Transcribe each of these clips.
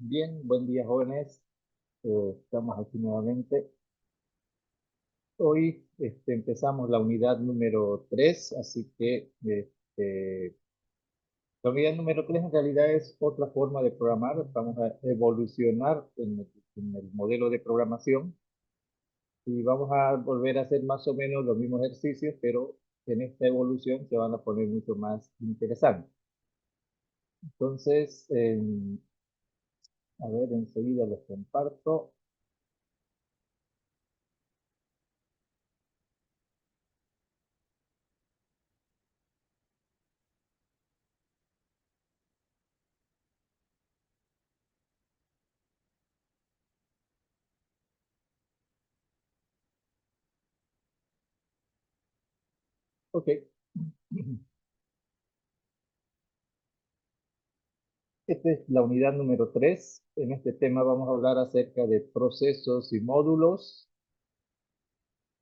Bien, buen día jóvenes. Estamos aquí nuevamente. Hoy empezamos la unidad número 3, así que la unidad número 3 en realidad es otra forma de programar. Vamos a evolucionar en el modelo de programación y vamos a volver a hacer más o menos los mismos ejercicios, pero en esta evolución se van a poner mucho más interesantes. Entonces, a ver, enseguida les comparto. Ok. Esta es la unidad número 3. En este tema vamos a hablar acerca de procesos y módulos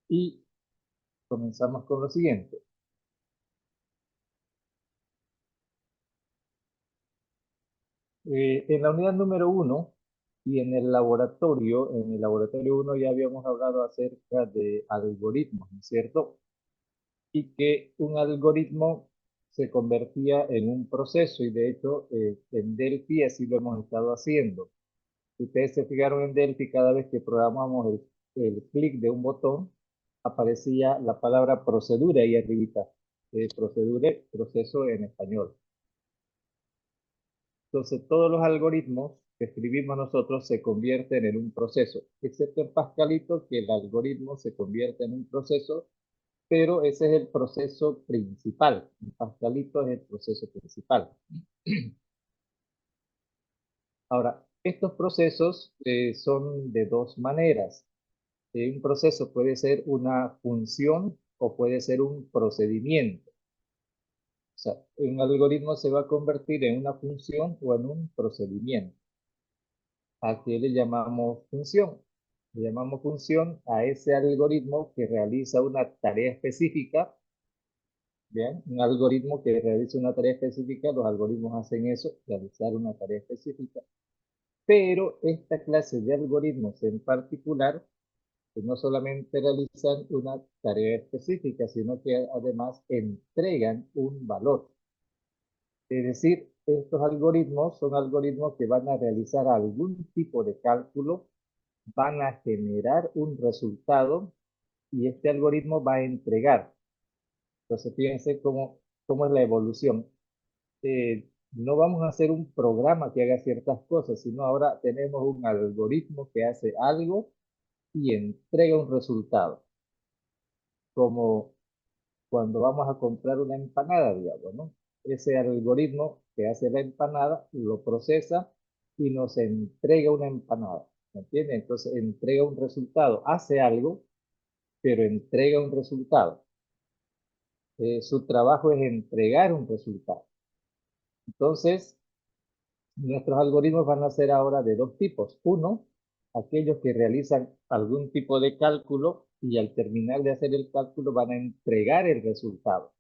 y comenzamos con lo siguiente. En la unidad número 1 y en el laboratorio 1 ya habíamos hablado acerca de algoritmos, ¿no es cierto? Y que un algoritmo se convertía en un proceso y de hecho en Delphi así lo hemos estado haciendo. Si ustedes se fijaron en Delphi, cada vez que programamos el clic de un botón, aparecía la palabra procedura ahí arribita. Procedura, proceso en español. Entonces, todos los algoritmos que escribimos nosotros se convierten en un proceso, excepto en Pascalito, que el algoritmo se convierte en un proceso, pero ese es el proceso principal. En Pascalito es el proceso principal. Ahora, estos procesos son de dos maneras. Un proceso puede ser una función o puede ser un procedimiento. O sea, un algoritmo se va a convertir en una función o en un procedimiento. ¿A qué le llamamos función? Le llamamos función a ese algoritmo que realiza una tarea específica. Bien, un algoritmo que realiza una tarea específica, los algoritmos hacen eso, realizar una tarea específica. Pero esta clase de algoritmos en particular que no solamente realizan una tarea específica, sino que además entregan un valor. Es decir, estos algoritmos son algoritmos que van a realizar algún tipo de cálculo, van a generar un resultado y este algoritmo va a entregar. Entonces, fíjense cómo es la evolución. No vamos a hacer un programa que haga ciertas cosas, sino ahora tenemos un algoritmo que hace algo y entrega un resultado. Como cuando vamos a comprar una empanada, digamos, ¿no? Ese algoritmo que hace la empanada lo procesa y nos entrega una empanada, ¿me entiende? Entonces entrega un resultado, hace algo, pero entrega un resultado. Su trabajo es entregar un resultado. Entonces, nuestros algoritmos van a ser ahora de dos tipos. Uno, aquellos que realizan algún tipo de cálculo y al terminar de hacer el cálculo van a entregar el resultado.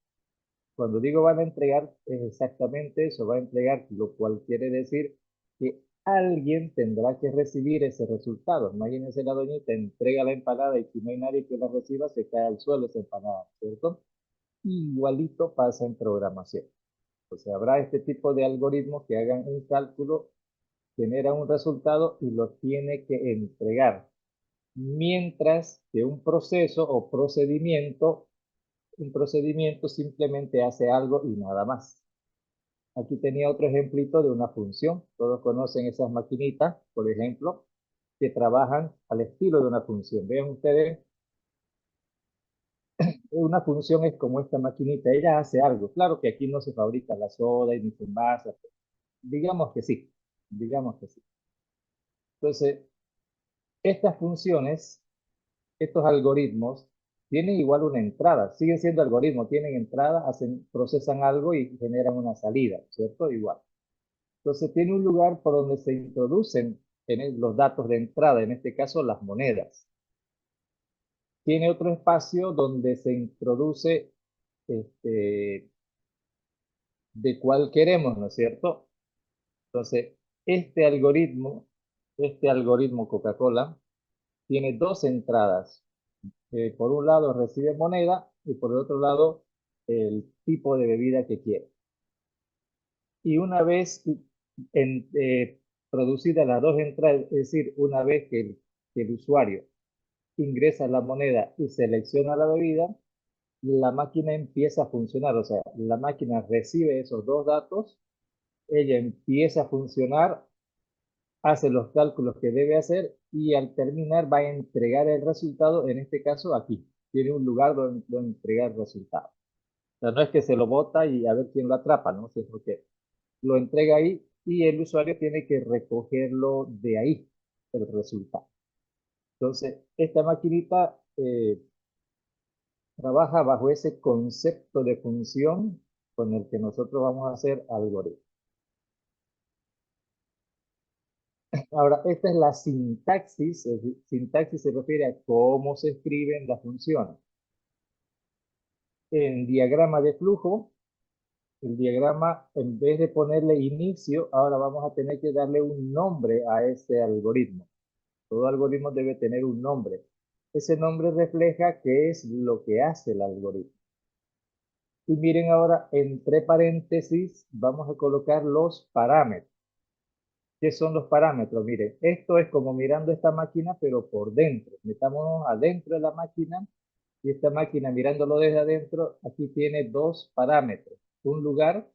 Cuando digo van a entregar, es exactamente eso, va a entregar, lo cual quiere decir que alguien tendrá que recibir ese resultado. Imagínense la doñita entrega la empanada y si no hay nadie que la reciba, se cae al suelo esa empanada, ¿cierto? Igualito pasa en programación. O sea, habrá este tipo de algoritmos que hagan un cálculo, generan un resultado y lo tiene que entregar. Mientras que un proceso o procedimiento, un procedimiento simplemente hace algo y nada más. Aquí tenía otro ejemplito de una función. Todos conocen esas maquinitas, por ejemplo, que trabajan al estilo de una función. Vean ustedes, una función es como esta maquinita. Ella hace algo. Claro que aquí no se fabrica la soda y ni se envasa. Digamos que sí. Digamos que sí. Entonces, estas funciones, estos algoritmos, tienen igual una entrada. Siguen siendo algoritmos. Tienen entrada, procesan algo y generan una salida, ¿cierto? Igual. Entonces tiene un lugar por donde se introducen los datos de entrada, en este caso las monedas. Tiene otro espacio donde se introduce este, de cuál queremos, ¿no es cierto? Entonces, Este algoritmo, este algoritmo Coca-Cola, tiene dos entradas. Por un lado recibe moneda y por el otro lado el tipo de bebida que quiere. Y una vez en, producidas las dos entradas, es decir, una vez que el usuario ingresa la moneda y selecciona la bebida, la máquina empieza a funcionar. O sea, la máquina recibe esos dos datos, ella empieza a funcionar, hace los cálculos que debe hacer y al terminar va a entregar el resultado, en este caso aquí. Tiene un lugar donde entregar el resultado. O sea, no es que se lo bota y a ver quién lo atrapa, ¿no? Sino que lo entrega ahí y el usuario tiene que recogerlo de ahí, el resultado. Entonces, esta maquinita trabaja bajo ese concepto de función con el que nosotros vamos a hacer algoritmos. Ahora, esta es la sintaxis. Sintaxis se refiere a cómo se escriben las funciones. En diagrama de flujo, el diagrama, en vez de ponerle inicio, ahora vamos a tener que darle un nombre a ese algoritmo. Todo algoritmo debe tener un nombre. Ese nombre refleja qué es lo que hace el algoritmo. Y miren ahora, entre paréntesis, vamos a colocar los parámetros. ¿Qué son los parámetros? Miren, esto es como mirando esta máquina, pero por dentro. Metámonos adentro de la máquina y esta máquina mirándolo desde adentro, aquí tiene dos parámetros. Un lugar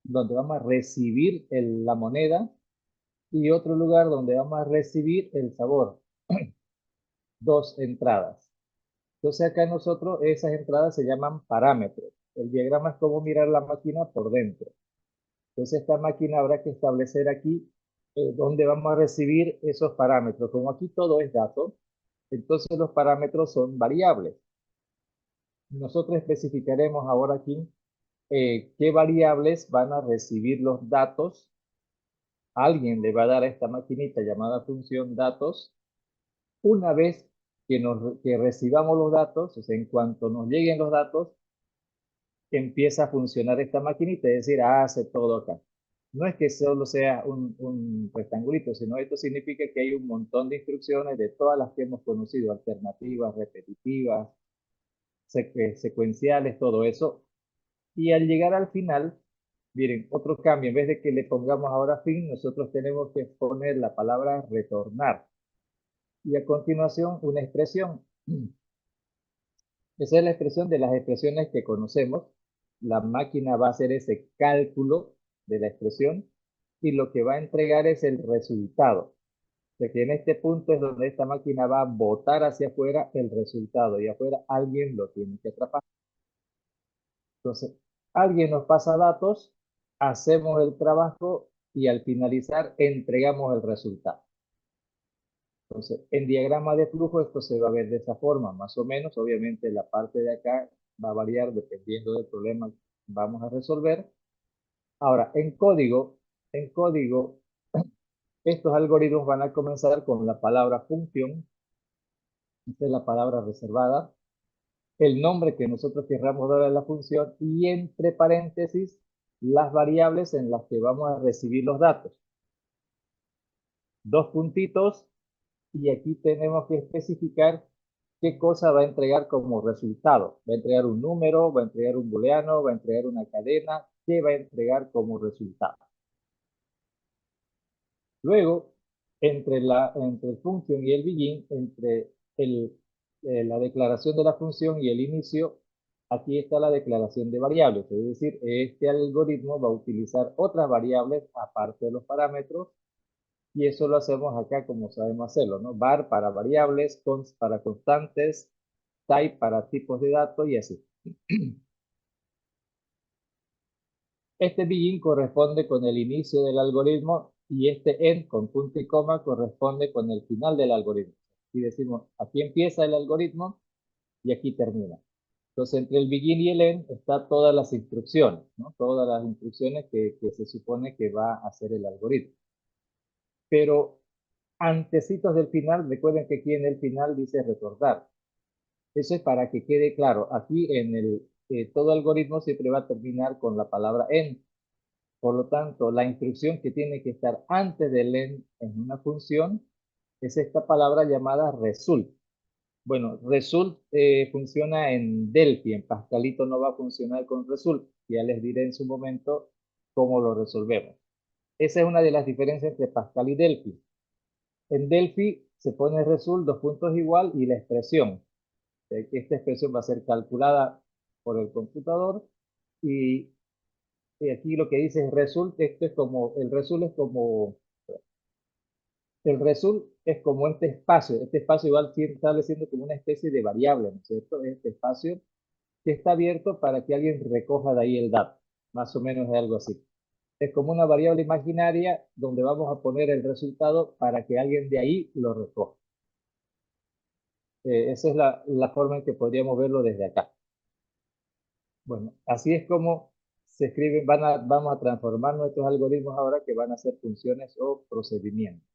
donde vamos a recibir la moneda y otro lugar donde vamos a recibir el sabor. Dos entradas. Entonces acá nosotros esas entradas se llaman parámetros. El diagrama es como mirar la máquina por dentro. Entonces esta máquina habrá que establecer aquí dónde vamos a recibir esos parámetros. Como aquí todo es dato, entonces los parámetros son variables. Nosotros especificaremos ahora aquí qué variables van a recibir los datos. Alguien le va a dar a esta maquinita llamada función datos. Una vez que recibamos los datos, o sea, en cuanto nos lleguen los datos, empieza a funcionar esta maquinita, es decir, hace todo acá. No es que solo sea un rectangulito, sino esto significa que hay un montón de instrucciones de todas las que hemos conocido, alternativas, repetitivas, secuenciales, todo eso. Y al llegar al final, miren, otro cambio, en vez de que le pongamos ahora fin, nosotros tenemos que poner la palabra retornar. Y a continuación, una expresión. Esa es la expresión de las expresiones que conocemos. La máquina va a hacer ese cálculo de la expresión y lo que va a entregar es el resultado. O sea que en este punto es donde esta máquina va a botar hacia afuera el resultado y afuera alguien lo tiene que atrapar. Entonces, alguien nos pasa datos, hacemos el trabajo y al finalizar entregamos el resultado. Entonces, en diagrama de flujo esto se va a ver de esa forma, más o menos. Obviamente la parte de acá va a variar dependiendo del problema que vamos a resolver. Ahora, en código, estos algoritmos van a comenzar con la palabra función. Esta es la palabra reservada. El nombre que nosotros querramos dar a la función y entre paréntesis las variables en las que vamos a recibir los datos. Dos puntitos y aquí tenemos que especificar qué cosa va a entregar como resultado. Va a entregar un número, va a entregar un booleano, va a entregar una cadena, ¿qué va a entregar como resultado? Luego, entre el function y el begin, entre la declaración de la función y el inicio, aquí está la declaración de variables. Es decir, este algoritmo va a utilizar otras variables aparte de los parámetros y eso lo hacemos acá como sabemos hacerlo, ¿no? Var para variables, const para constantes, type para tipos de datos y así. Este begin corresponde con el inicio del algoritmo y este end con punto y coma corresponde con el final del algoritmo. Y decimos, aquí empieza el algoritmo y aquí termina. Entonces, entre el begin y el end está todas las instrucciones, ¿no? Todas las instrucciones que se supone que va a hacer el algoritmo. Pero antecitos del final, recuerden que aquí en el final dice retornar. Eso es para que quede claro. Aquí en todo algoritmo siempre va a terminar con la palabra end. Por lo tanto, la instrucción que tiene que estar antes del len en una función es esta palabra llamada result. Bueno, result funciona en Delphi, en Pascalito no va a funcionar con result. Ya les diré en su momento cómo lo resolvemos. Esa es una de las diferencias entre Pascal y Delphi. En Delphi se pone result, dos puntos igual, y la expresión. Esta expresión va a ser calculada por el computador y aquí lo que dice es result, esto es como, el result es como este espacio igual siempre está siendo como una especie de variable, ¿no es cierto? Este espacio que está abierto para que alguien recoja de ahí el dato, más o menos es algo así. Es como una variable imaginaria donde vamos a poner el resultado para que alguien de ahí lo recoja. Esa es la forma en que podríamos verlo desde acá. Bueno, así es como se escriben, vamos a transformar nuestros algoritmos ahora que van a ser funciones o procedimientos.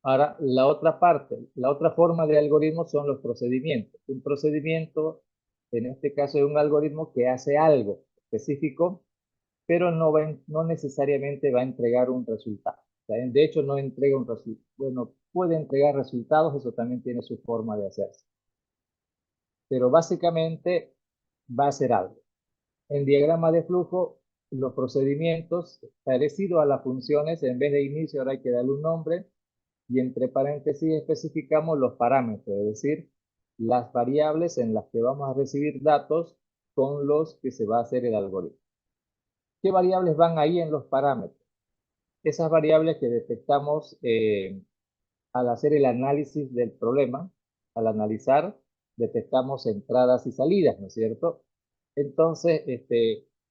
Ahora, la otra parte, la otra forma de algoritmo son los procedimientos. Un procedimiento, en este caso, es un algoritmo que hace algo específico, pero no necesariamente va a entregar un resultado. O sea, de hecho, no entrega un resultado. Bueno, puede entregar resultados, eso también tiene su forma de hacerse. Pero básicamente va a hacer algo. En diagrama de flujo, los procedimientos parecidos a las funciones, en vez de inicio, ahora hay que darle un nombre y entre paréntesis especificamos los parámetros, es decir, las variables en las que vamos a recibir datos con los que se va a hacer el algoritmo. ¿Qué variables van ahí en los parámetros? Esas variables que detectamos al hacer el análisis del problema, al analizar, detectamos entradas y salidas, ¿no es cierto? Entonces,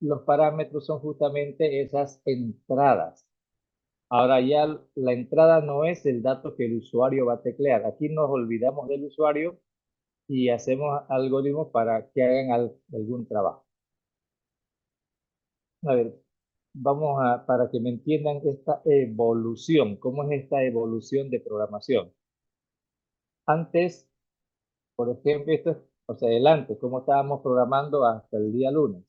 los parámetros son justamente esas entradas. Ahora ya la entrada no es el dato que el usuario va a teclear. Aquí nos olvidamos del usuario y hacemos algoritmos para que hagan algún trabajo. A ver, para que me entiendan esta evolución, ¿cómo es esta evolución de programación? Antes, por ejemplo, esto es, o sea, el antes, ¿cómo estábamos programando hasta el día lunes?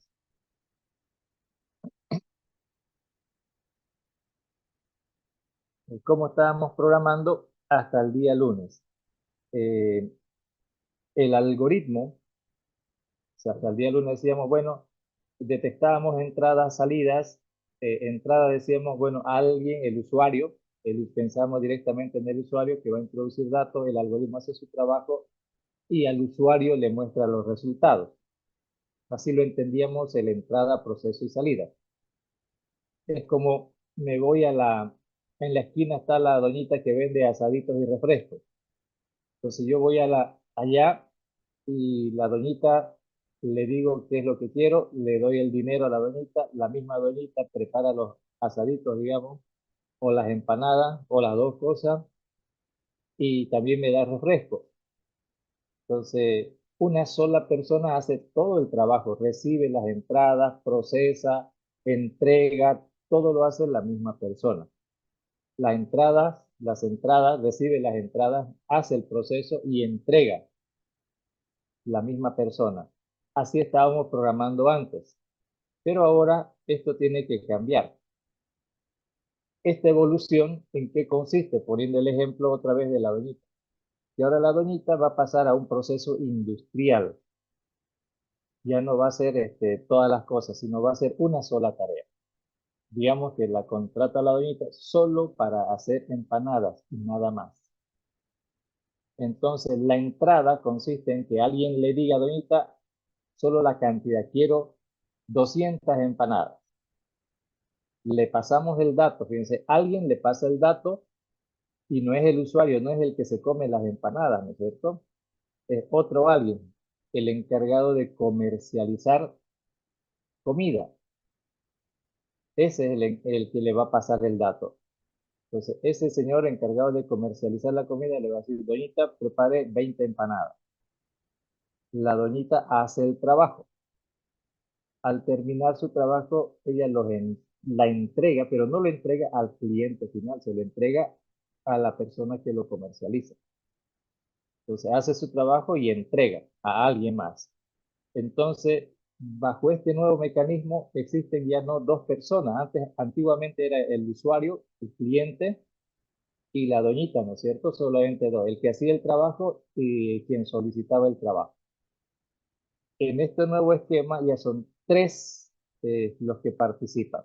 ¿Cómo estábamos programando hasta el día lunes? Eh, el algoritmo, o sea, hasta el día lunes decíamos, bueno, detectábamos entradas, salidas, entrada decíamos, bueno, alguien, el usuario, pensamos directamente en el usuario que va a introducir datos, el algoritmo hace su trabajo y al usuario le muestra los resultados. Así lo entendíamos en la entrada, proceso y salida. Es como me voy en la esquina está la doñita que vende asaditos y refrescos. Entonces yo voy allá y la doñita le digo qué es lo que quiero, le doy el dinero a la misma doñita prepara los asaditos, digamos, o las empanadas, o las dos cosas, y también me da refresco. Entonces, una sola persona hace todo el trabajo, recibe las entradas, procesa, entrega, todo lo hace la misma persona. Las entradas, recibe las entradas, hace el proceso y entrega la misma persona. Así estábamos programando antes, pero ahora esto tiene que cambiar. Esta evolución, ¿en qué consiste? Poniendo el ejemplo otra vez de la doñita. Y ahora la doñita va a pasar a un proceso industrial. Ya no va a ser todas las cosas, sino va a ser una sola tarea. Digamos que la contrata la doñita solo para hacer empanadas y nada más. Entonces, la entrada consiste en que alguien le diga, doñita, solo la cantidad, quiero 200 empanadas. Le pasamos el dato, fíjense, alguien le pasa el dato y no es el usuario, no es el que se come las empanadas, ¿no es cierto? Es otro alguien, el encargado de comercializar comida. Ese es el que le va a pasar el dato. Entonces, ese señor encargado de comercializar la comida le va a decir, doñita, prepare 20 empanadas. La doñita hace el trabajo. Al terminar su trabajo, ella la entrega, pero no lo entrega al cliente final, se lo entrega a la persona que lo comercializa. Entonces, hace su trabajo y entrega a alguien más. Entonces, bajo este nuevo mecanismo existen ya no dos personas. Antiguamente era el usuario, el cliente y la doñita, ¿no es cierto? Solamente dos, el que hacía el trabajo y quien solicitaba el trabajo. En este nuevo esquema ya son tres los que participan.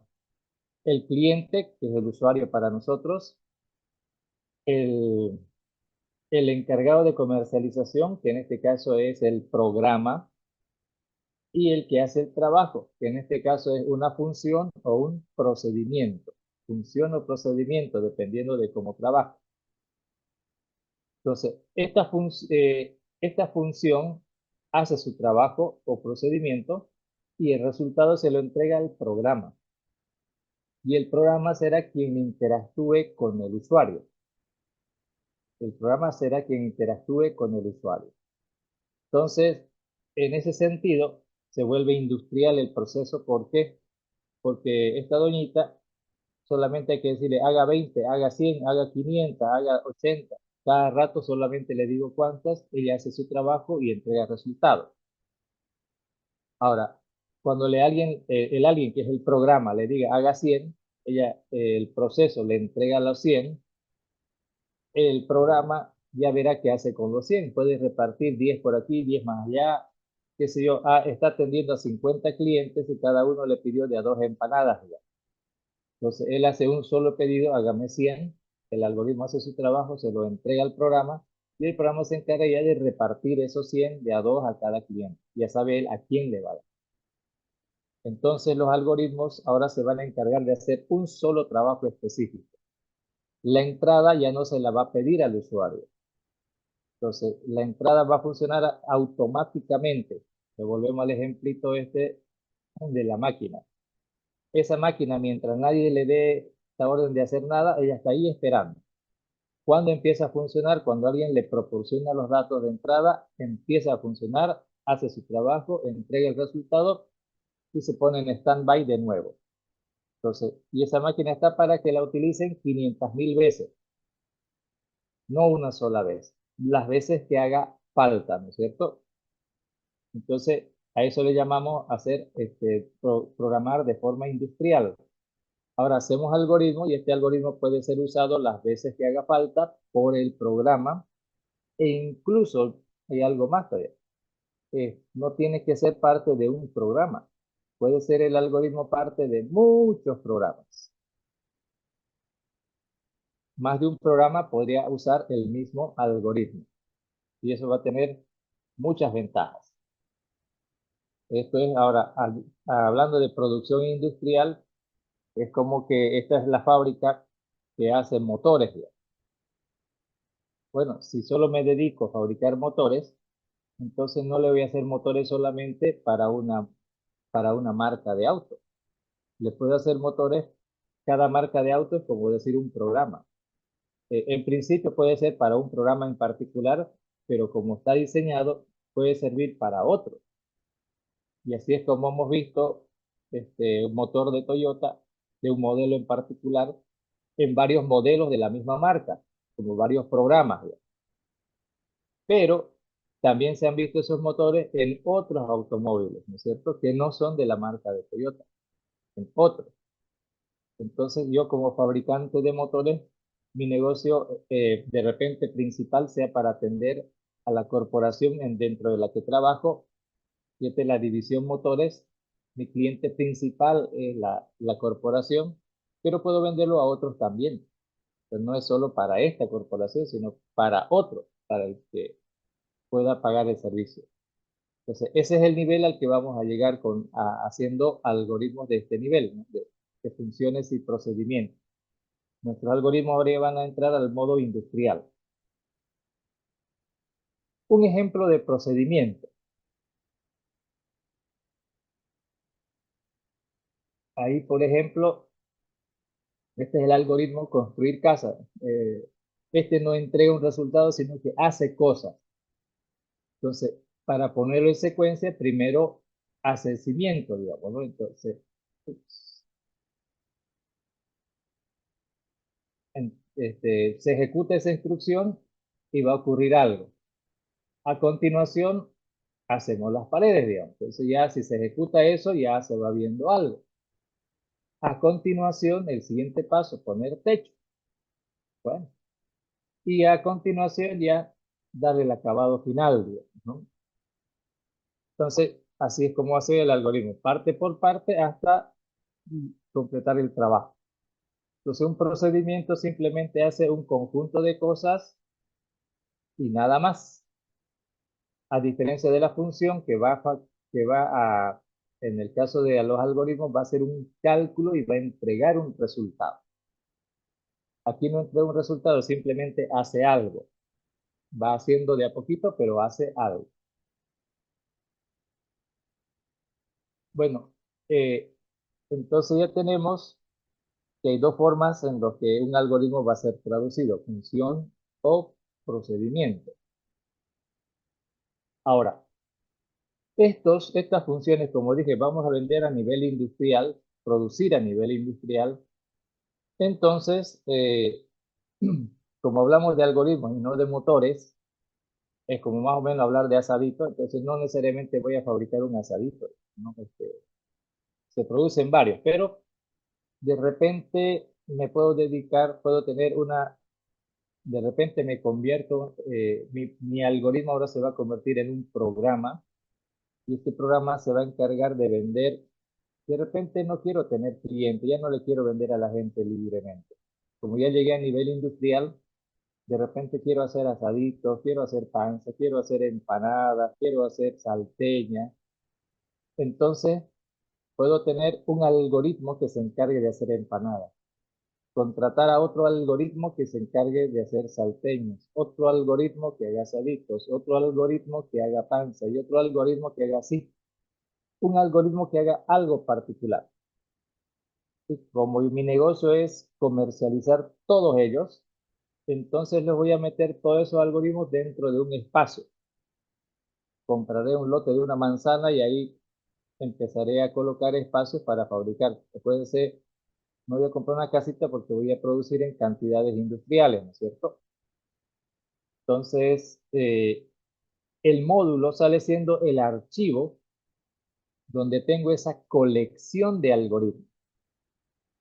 El cliente, que es el usuario para nosotros, el, el encargado de comercialización, que en este caso es el programa, y el que hace el trabajo, que en este caso es una función o un procedimiento. Función o procedimiento, dependiendo de cómo trabaja. Entonces, esta función hace su trabajo o procedimiento y el resultado se lo entrega al programa. Y el programa será quien interactúe con el usuario. El programa será quien interactúe con el usuario. Entonces, en ese sentido, se vuelve industrial el proceso. ¿Por qué? Porque esta doñita solamente hay que decirle, haga 20, haga 100, haga 500, haga 80. Cada rato solamente le digo cuántas, ella hace su trabajo y entrega resultados. Ahora, cuando el alguien que es el programa le diga haga 100, el proceso le entrega los 100, el programa ya verá qué hace con los 100. Puede repartir 10 por aquí, 10 más allá, qué sé yo. Está atendiendo a 50 clientes y cada uno le pidió de a dos empanadas ya. Entonces, él hace un solo pedido, hágame 100, el algoritmo hace su trabajo, se lo entrega al programa y el programa se encarga ya de repartir esos 100 de a dos a cada cliente. Ya sabe él a quién le va a dar. Entonces, los algoritmos ahora se van a encargar de hacer un solo trabajo específico. La entrada ya no se la va a pedir al usuario. Entonces, la entrada va a funcionar automáticamente. Devolvemos al ejemplito este de la máquina. Esa máquina, mientras nadie le dé la orden de hacer nada, ella está ahí esperando. Cuando empieza a funcionar, cuando alguien le proporciona los datos de entrada, empieza a funcionar, hace su trabajo, entrega el resultado y se pone en stand-by de nuevo. Entonces, y esa máquina está para que la utilicen 500.000 veces, no una sola vez, las veces que haga falta, ¿no es cierto? Entonces, a eso le llamamos hacer programar de forma industrial. Ahora hacemos algoritmos y este algoritmo puede ser usado las veces que haga falta por el programa e incluso hay algo más todavía. No tiene que ser parte de un programa. Puede ser el algoritmo parte de muchos programas. Más de un programa podría usar el mismo algoritmo y eso va a tener muchas ventajas. Esto es ahora, hablando de producción industrial, es como que esta es la fábrica que hace motores. Bueno, si solo me dedico a fabricar motores, entonces no le voy a hacer motores solamente para una marca de auto. Le puedo hacer motores, cada marca de auto es como decir un programa. En principio puede ser para un programa en particular, pero como está diseñado, puede servir para otro. Y así es como hemos visto un motor de Toyota de un modelo en particular en varios modelos de la misma marca, como varios programas. Pero también se han visto esos motores en otros automóviles, ¿no es cierto? Que no son de la marca de Toyota, en otros. Entonces yo como fabricante de motores, mi negocio de repente principal sea para atender a la corporación dentro de la que trabajo, y esta es la división motores. Mi cliente principal es la corporación, pero puedo venderlo a otros también. Pues no es solo para esta corporación, sino para otro, para el que pueda pagar el servicio. Entonces, ese es el nivel al que vamos a llegar haciendo algoritmos de este nivel, ¿no? De funciones y procedimientos. Nuestros algoritmos ahora van a entrar al modo industrial. Un ejemplo de procedimiento. Ahí, por ejemplo, este es el algoritmo construir casa. Este no entrega un resultado, sino que hace cosas. Entonces, para ponerlo en secuencia, primero hace el cimiento, digamos, ¿no? Entonces, se ejecuta esa instrucción y va a ocurrir algo. A continuación, hacemos las paredes, digamos. Entonces ya si se ejecuta eso, ya se va viendo algo. A continuación, el siguiente paso, poner techo. Bueno, y a continuación ya darle el acabado final, digamos, ¿no? Entonces, así es como hace el algoritmo, parte por parte hasta completar el trabajo. Entonces, un procedimiento simplemente hace un conjunto de cosas y nada más. A diferencia de la función que va a, en el caso de los algoritmos, va a hacer un cálculo y va a entregar un resultado. Aquí no entrega un resultado, simplemente hace algo. Va haciendo de a poquito, pero hace algo. Bueno, entonces ya tenemos que hay dos formas en las que un algoritmo va a ser traducido, función o procedimiento. Ahora, estas funciones, como dije, vamos a vender a nivel industrial, producir a nivel industrial. Entonces, como hablamos de algoritmos y no de motores, es como más o menos hablar de asadito, entonces no necesariamente voy a fabricar un asadito, ¿no? Se producen varios, pero de repente me puedo dedicar, puedo tener de repente me convierto, mi algoritmo ahora se va a convertir en un programa y este programa se va a encargar de vender. De repente no quiero tener cliente, ya no le quiero vender a la gente libremente. Como ya llegué a nivel industrial, de repente quiero hacer asaditos, quiero hacer panza, quiero hacer empanadas, quiero hacer salteña. Entonces, puedo tener un algoritmo que se encargue de hacer empanadas, contratar a otro algoritmo que se encargue de hacer salteños, otro algoritmo que haga asaditos, otro algoritmo que haga panza y otro algoritmo que haga así, un algoritmo que haga algo particular. Y como mi negocio es comercializar todos ellos, entonces les voy a meter todos esos algoritmos dentro de un espacio. Compraré un lote de una manzana y ahí empezaré a colocar espacios para fabricar. Puede ser, no voy a comprar una casita porque voy a producir en cantidades industriales, ¿no es cierto? Entonces, el módulo sale siendo el archivo donde tengo esa colección de algoritmos.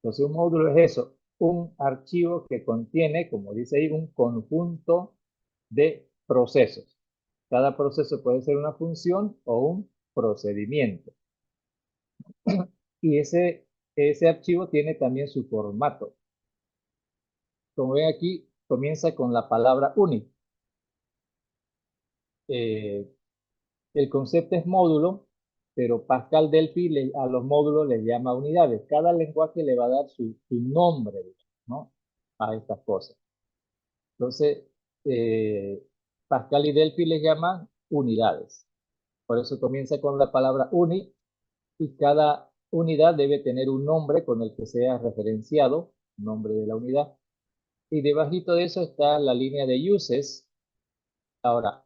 Entonces, un módulo es eso, un archivo que contiene, como dice ahí, un conjunto de procesos. Cada proceso puede ser una función o un procedimiento. Y ese archivo tiene también su formato. Como ven aquí, comienza con la palabra unit. Eh, el concepto es módulo, pero Pascal Delphi a los módulos les llama unidades. Cada lenguaje le va a dar su nombre, ¿no? A estas cosas. Entonces, Pascal y Delphi les llaman unidades. Por eso comienza con la palabra unit y cada unidad debe tener un nombre con el que sea referenciado, nombre de la unidad. Y debajito de eso está la línea de uses. Ahora,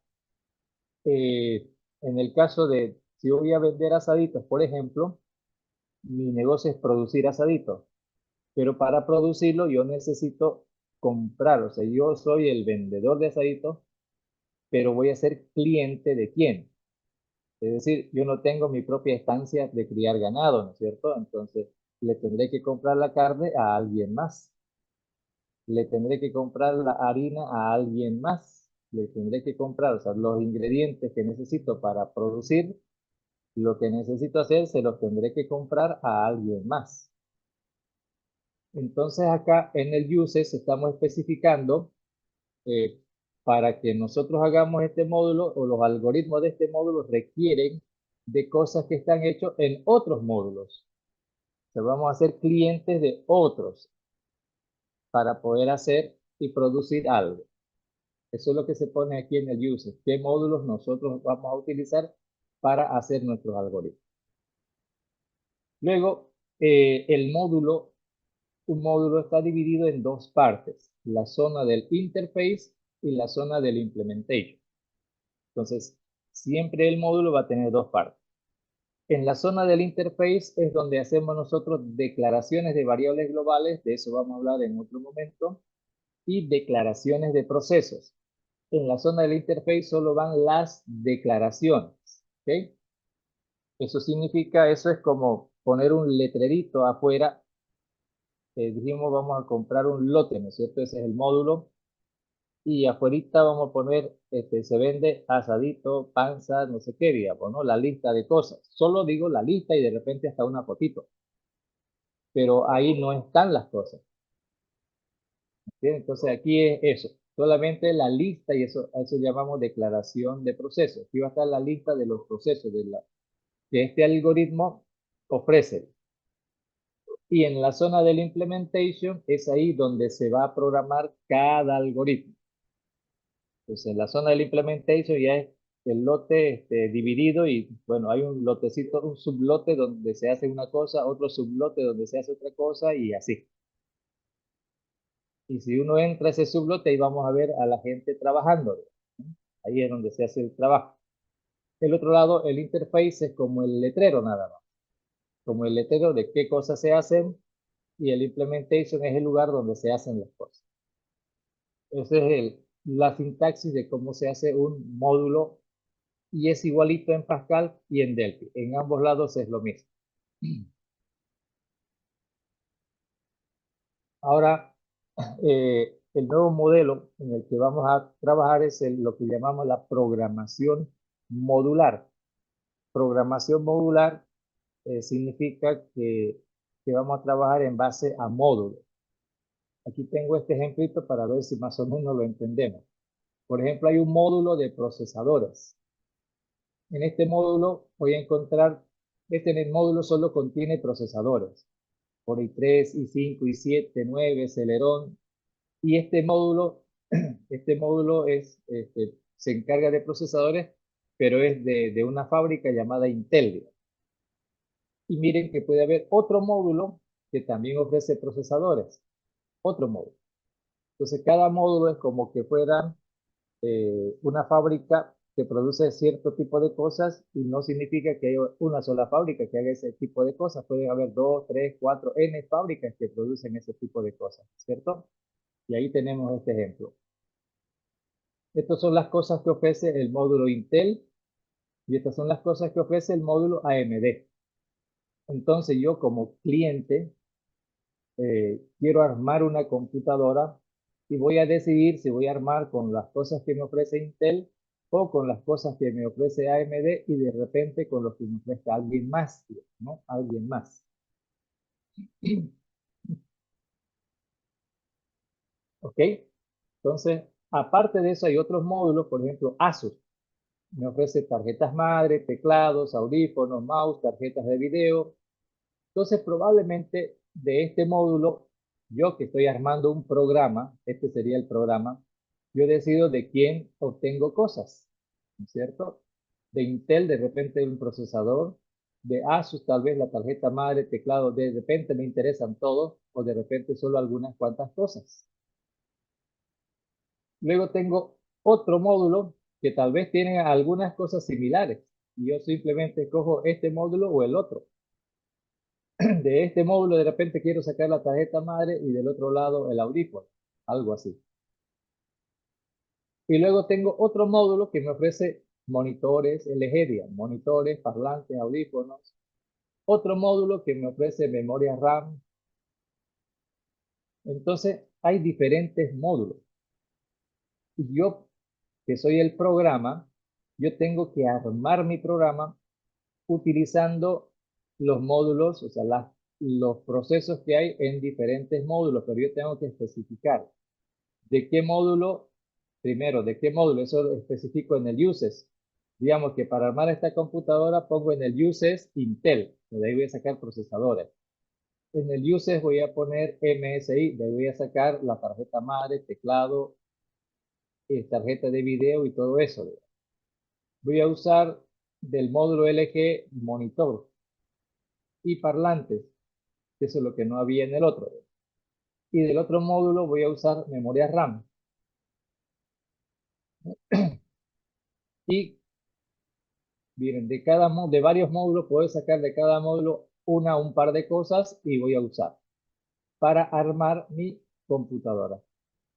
en el caso de si yo voy a vender asaditos, por ejemplo, mi negocio es producir asaditos, pero para producirlo yo necesito comprar, o sea, yo soy el vendedor de asaditos, pero voy a ser cliente de quién. Es decir, yo no tengo mi propia estancia de criar ganado, ¿no es cierto? Entonces, le tendré que comprar la carne a alguien más. Le tendré que comprar la harina a alguien más. Le tendré que comprar, o sea, los ingredientes que necesito para producir, lo que necesito hacer, se los tendré que comprar a alguien más. Entonces, acá en el uses estamos especificando eh, para que nosotros hagamos este módulo o los algoritmos de este módulo requieren de cosas que están hechos en otros módulos. O sea, vamos a ser clientes de otros para poder hacer y producir algo. Eso es lo que se pone aquí en el user. ¿Qué módulos nosotros vamos a utilizar para hacer nuestros algoritmos? Luego, un módulo está dividido en dos partes, la zona del interface y la zona del implementation. Entonces, siempre el módulo va a tener dos partes. En la zona del interface es donde hacemos nosotros declaraciones de variables globales, de eso vamos a hablar en otro momento, y declaraciones de procesos. En la zona del interface solo van las declaraciones. ¿ok? Eso significa, eso es como poner un letrerito afuera. Dijimos, vamos a comprar un lote, ¿no es cierto? Ese es el módulo. Y afuerita vamos a poner, se vende asadito, panza, no sé qué, digamos, ¿no? La lista de cosas. Solo digo la lista y de repente hasta una fotito. Pero ahí no están las cosas. ¿Sí? Entonces aquí es eso. Solamente la lista y eso, a eso llamamos declaración de procesos. Aquí va a estar la lista de los procesos que este algoritmo ofrece. Y en la zona del implementation es ahí donde se va a programar cada algoritmo. Entonces, en la zona del implementation ya es el lote dividido y, bueno, hay un lotecito, un sublote donde se hace una cosa, otro sublote donde se hace otra cosa y así. Y si uno entra a ese sublote, ahí vamos a ver a la gente trabajando. Ahí es donde se hace el trabajo. El otro lado, el interface es como el letrero nada más. Como el letrero de qué cosas se hacen y el implementation es el lugar donde se hacen las cosas. Esa es la sintaxis de cómo se hace un módulo y es igualito en Pascal y en Delphi. En ambos lados es lo mismo. Ahora, el nuevo modelo en el que vamos a trabajar es lo que llamamos la programación modular. Programación modular significa que vamos a trabajar en base a módulos. Aquí tengo este ejemplito para ver si más o menos lo entendemos. Por ejemplo, hay un módulo de procesadores. En este módulo voy a encontrar, este módulo solo contiene procesadores, por i3, i5, i7, 9, Celeron, y este módulo se encarga de procesadores, pero es de una fábrica llamada Intel. Y miren que puede haber otro módulo que también ofrece procesadores, otro módulo. Entonces, cada módulo es como que fuera una fábrica que produce cierto tipo de cosas y no significa que haya una sola fábrica que haga ese tipo de cosas. Pueden haber 2, 3, 4, N fábricas que producen ese tipo de cosas, ¿cierto? Y ahí tenemos este ejemplo. Estas son las cosas que ofrece el módulo Intel y estas son las cosas que ofrece el módulo AMD. Entonces yo como cliente quiero armar una computadora y voy a decidir si voy a armar con las cosas que me ofrece Intel o con las cosas que me ofrece AMD y de repente con los que me ofrece alguien más, ¿no? Alguien más. ¿Ok? Entonces, aparte de eso hay otros módulos, por ejemplo, Asus. Me ofrece tarjetas madre, teclados, audífonos, mouse, tarjetas de video. Entonces, probablemente de este módulo, yo que estoy armando un programa, este sería el programa, yo decido de quién obtengo cosas, ¿no es cierto? De Intel, de repente un procesador, de Asus, tal vez la tarjeta madre, teclado, de repente me interesan todos, o de repente solo algunas cuantas cosas. Luego tengo otro módulo que tal vez tiene algunas cosas similares, y yo simplemente cojo este módulo o el otro. De este módulo de repente quiero sacar la tarjeta madre y del otro lado el audífono, algo así. Y luego tengo otro módulo que me ofrece monitores LG, monitores, parlantes, audífonos. Otro módulo que me ofrece memoria RAM. Entonces hay diferentes módulos. Y yo, que soy el programa, yo tengo que armar mi programa utilizando los módulos, o sea, los procesos que hay en diferentes módulos, pero yo tengo que especificar de qué módulo, primero, de qué módulo, eso lo especifico en el uses. Digamos que para armar esta computadora pongo en el uses Intel, de ahí voy a sacar procesadores. En el uses voy a poner MSI, de ahí voy a sacar la tarjeta madre, teclado, tarjeta de video y todo eso. Voy a usar del módulo LG monitor y parlantes, que eso es lo que no había en el otro. Y del otro módulo voy a usar memoria RAM. Y miren, de varios módulos puedo sacar de cada módulo un par de cosas y voy a usar para armar mi computadora.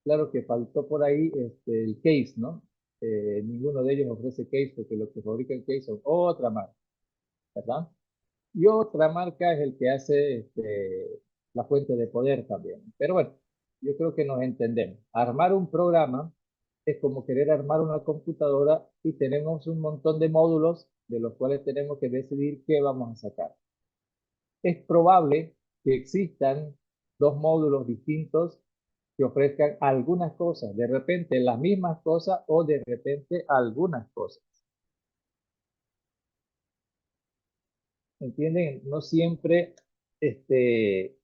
Claro que faltó por ahí el case, ¿no? ninguno de ellos ofrece case porque lo que fabrica el case son otra marca, ¿verdad? Y otra marca es el que hace la fuente de poder también. Pero bueno, yo creo que nos entendemos. Armar un programa es como querer armar una computadora y tenemos un montón de módulos de los cuales tenemos que decidir qué vamos a sacar. Es probable que existan dos módulos distintos que ofrezcan algunas cosas, de repente las mismas cosas o de repente algunas cosas. ¿Entienden? Este,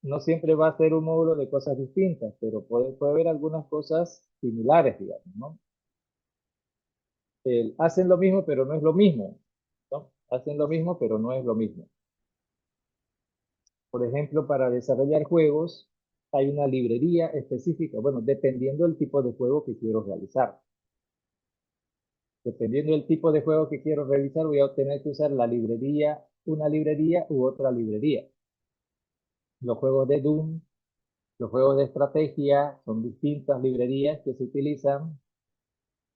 no siempre va a ser un módulo de cosas distintas, pero puede haber algunas cosas similares, digamos, ¿no? Hacen lo mismo, pero no es lo mismo, ¿no? Hacen lo mismo, pero no es lo mismo. Por ejemplo, para desarrollar juegos hay una librería específica, bueno, dependiendo del tipo de juego que quiero realizar. Dependiendo del tipo de juego que quiero realizar, voy a tener que usar la librería, una librería u otra librería. Los juegos de Doom, los juegos de estrategia son distintas librerías que se utilizan,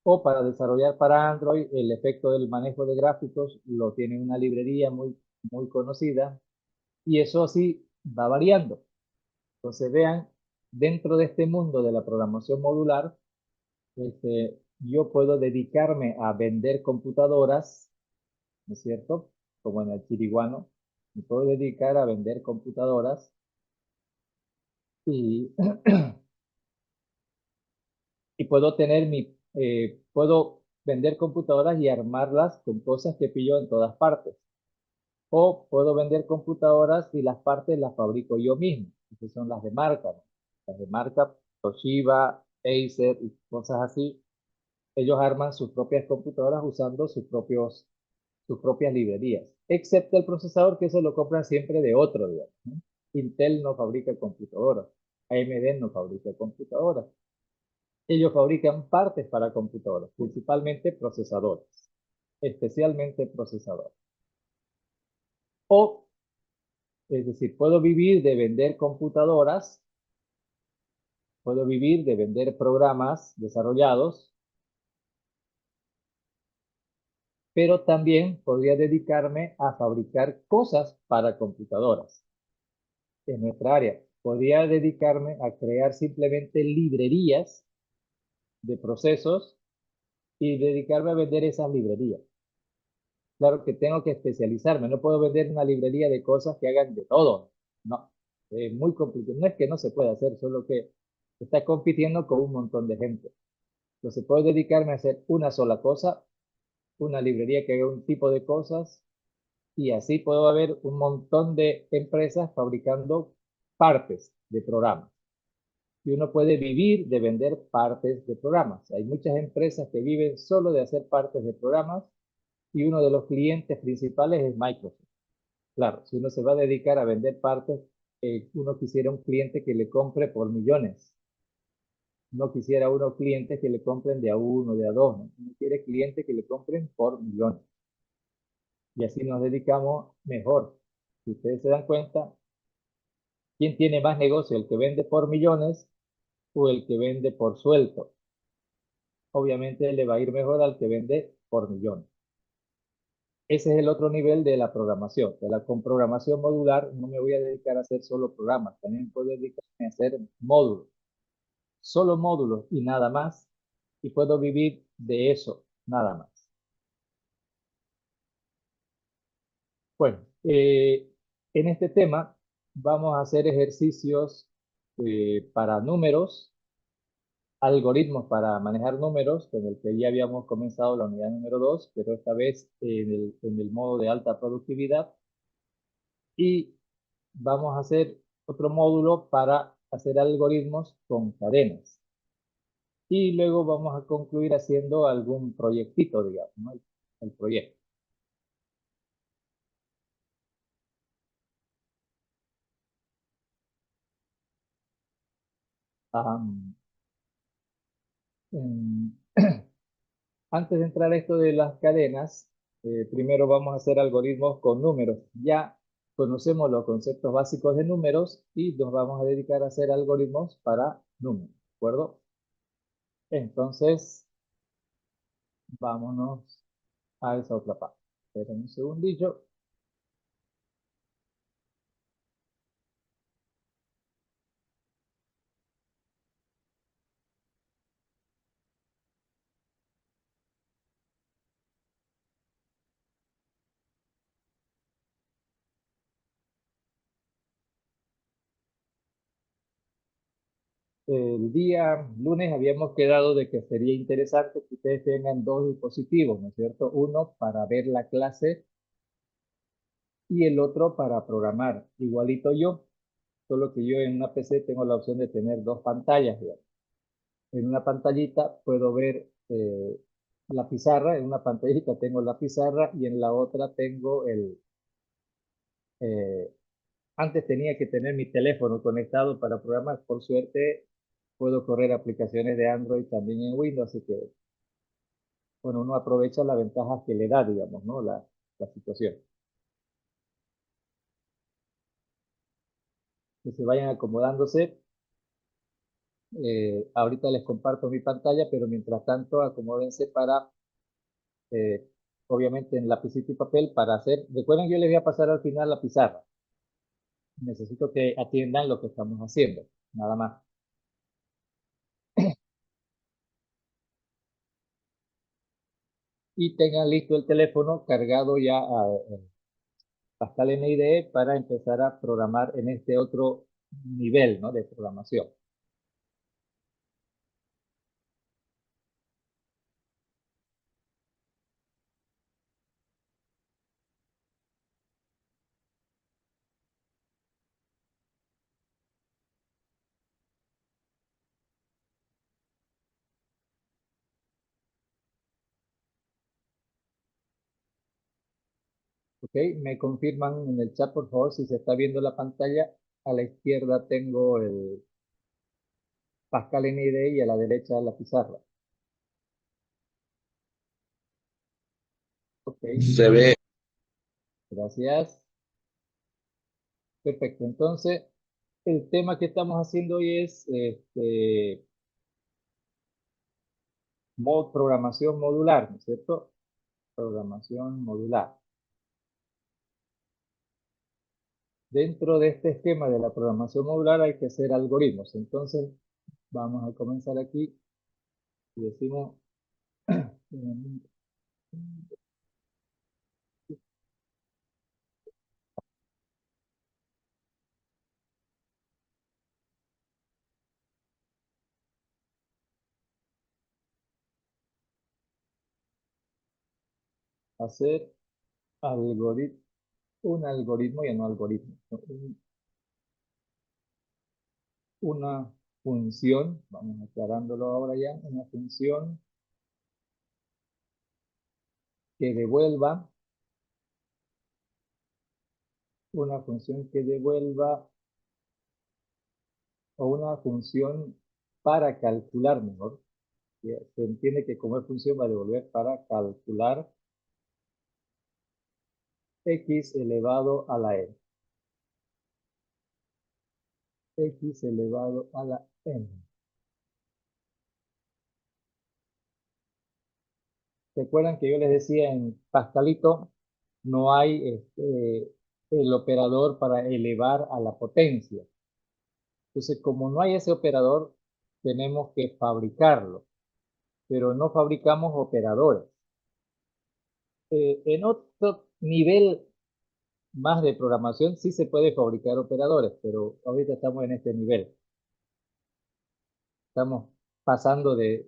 o para desarrollar para Android el efecto del manejo de gráficos lo tiene una librería muy conocida, y eso sí va variando. Entonces vean, dentro de este mundo de la programación modular, yo puedo dedicarme a vender computadoras, ¿no es cierto? Como en el chiriguano, me puedo dedicar a vender computadoras y y puedo vender computadoras y armarlas con cosas que pillo en todas partes. O puedo vender computadoras y las partes las fabrico yo mismo, que son las de marca, ¿no? Las de marca, Toshiba, Acer y cosas así. Ellos arman sus propias computadoras usando sus propias librerías, excepto el procesador, que eso lo compran siempre de otro, digamos, ¿no? Intel no fabrica computadoras, AMD no fabrica computadoras. Ellos fabrican partes para computadoras, principalmente procesadores, especialmente procesadores. O, es decir, puedo vivir de vender computadoras, puedo vivir de vender programas desarrollados, pero también podría dedicarme a fabricar cosas para computadoras en nuestra área. Podría dedicarme a crear simplemente librerías de procesos y dedicarme a vender esas librerías. Claro que tengo que especializarme, no puedo vender una librería de cosas que hagan de todo. No, es muy complicado. No es que no se pueda hacer, solo que está compitiendo con un montón de gente. Entonces puedo dedicarme a hacer una sola cosa, una librería que haga un tipo de cosas, y así puedo haber un montón de empresas fabricando partes de programas. Y uno puede vivir de vender partes de programas. Hay muchas empresas que viven solo de hacer partes de programas, y uno de los clientes principales es Microsoft. Claro, si uno se va a dedicar a vender partes, uno quisiera un cliente que le compre por millones. No quisiera uno clientes que le compren de a uno, de a dos, ¿no? Uno quiere clientes que le compren por millones. Y así nos dedicamos mejor. Si ustedes se dan cuenta, ¿quién tiene más negocio? ¿El que vende por millones o el que vende por sueldo? Obviamente le va a ir mejor al que vende por millones. Ese es el otro nivel de la programación. Con programación modular no me voy a dedicar a hacer solo programas, también puedo dedicarme a hacer módulos, solo módulos y nada más, y puedo vivir de eso, nada más. Bueno, en este tema vamos a hacer ejercicios para números, algoritmos para manejar números, con el que ya habíamos comenzado la unidad número 2, pero esta vez en el modo de alta productividad. Y vamos a hacer otro módulo para hacer algoritmos con cadenas. Y luego vamos a concluir haciendo algún proyectito, digamos, ¿no? El proyecto. em, Antes de entrar a esto de las cadenas, primero vamos a hacer algoritmos con números. Ya conocemos los conceptos básicos de números y nos vamos a dedicar a hacer algoritmos para números, ¿de acuerdo? Entonces, vámonos a esa otra parte. Esperen un segundillo. El día lunes habíamos quedado de que sería interesante que ustedes tengan dos dispositivos, ¿no es cierto? Uno para ver la clase y el otro para programar. Igualito yo, solo que yo en una PC tengo la opción de tener dos pantallas, digamos. En una pantallita puedo ver la pizarra, en una pantallita tengo la pizarra y en la otra tengo eh, antes tenía que tener mi teléfono conectado para programar. Por suerte puedo correr aplicaciones de Android también en Windows, así que bueno, uno aprovecha la ventaja que le da, digamos, ¿no? La situación. Que se vayan acomodándose. Ahorita les comparto mi pantalla, pero mientras tanto acomódense para, eh, obviamente en lapicito y papel para hacer, recuerden, yo les voy a pasar al final la pizarra. Necesito que atiendan lo que estamos haciendo, nada más. Y tengan listo el teléfono cargado ya a Pascal NIDE para empezar a programar en este otro nivel, ¿no? De programación. ¿Ok? Me confirman en el chat, por favor, si se está viendo la pantalla. A la izquierda tengo el Pascal NIDE y a la derecha la pizarra. Ok, Se ve. gracias. Perfecto. Entonces, el tema que estamos haciendo hoy es programación modular, ¿no es cierto? Programación modular. Dentro de este esquema de la programación modular hay que hacer algoritmos. Entonces, vamos a comenzar aquí y decimos hacer algoritmo, un algoritmo y no algoritmo, ¿no? Una función, vamos aclarándolo ahora ya, una función que devuelva, una función que devuelva o una función para calcular mejor. Se entiende que como es función va a devolver para calcular x elevado a la n. X elevado a la n. Recuerdan que yo les decía en Pascalito no hay el operador para elevar a la potencia. Entonces, como no hay ese operador, tenemos que fabricarlo, pero no fabricamos operadores. En otro nivel más de programación sí se puede fabricar operadores, pero ahorita estamos en este nivel. Estamos pasando de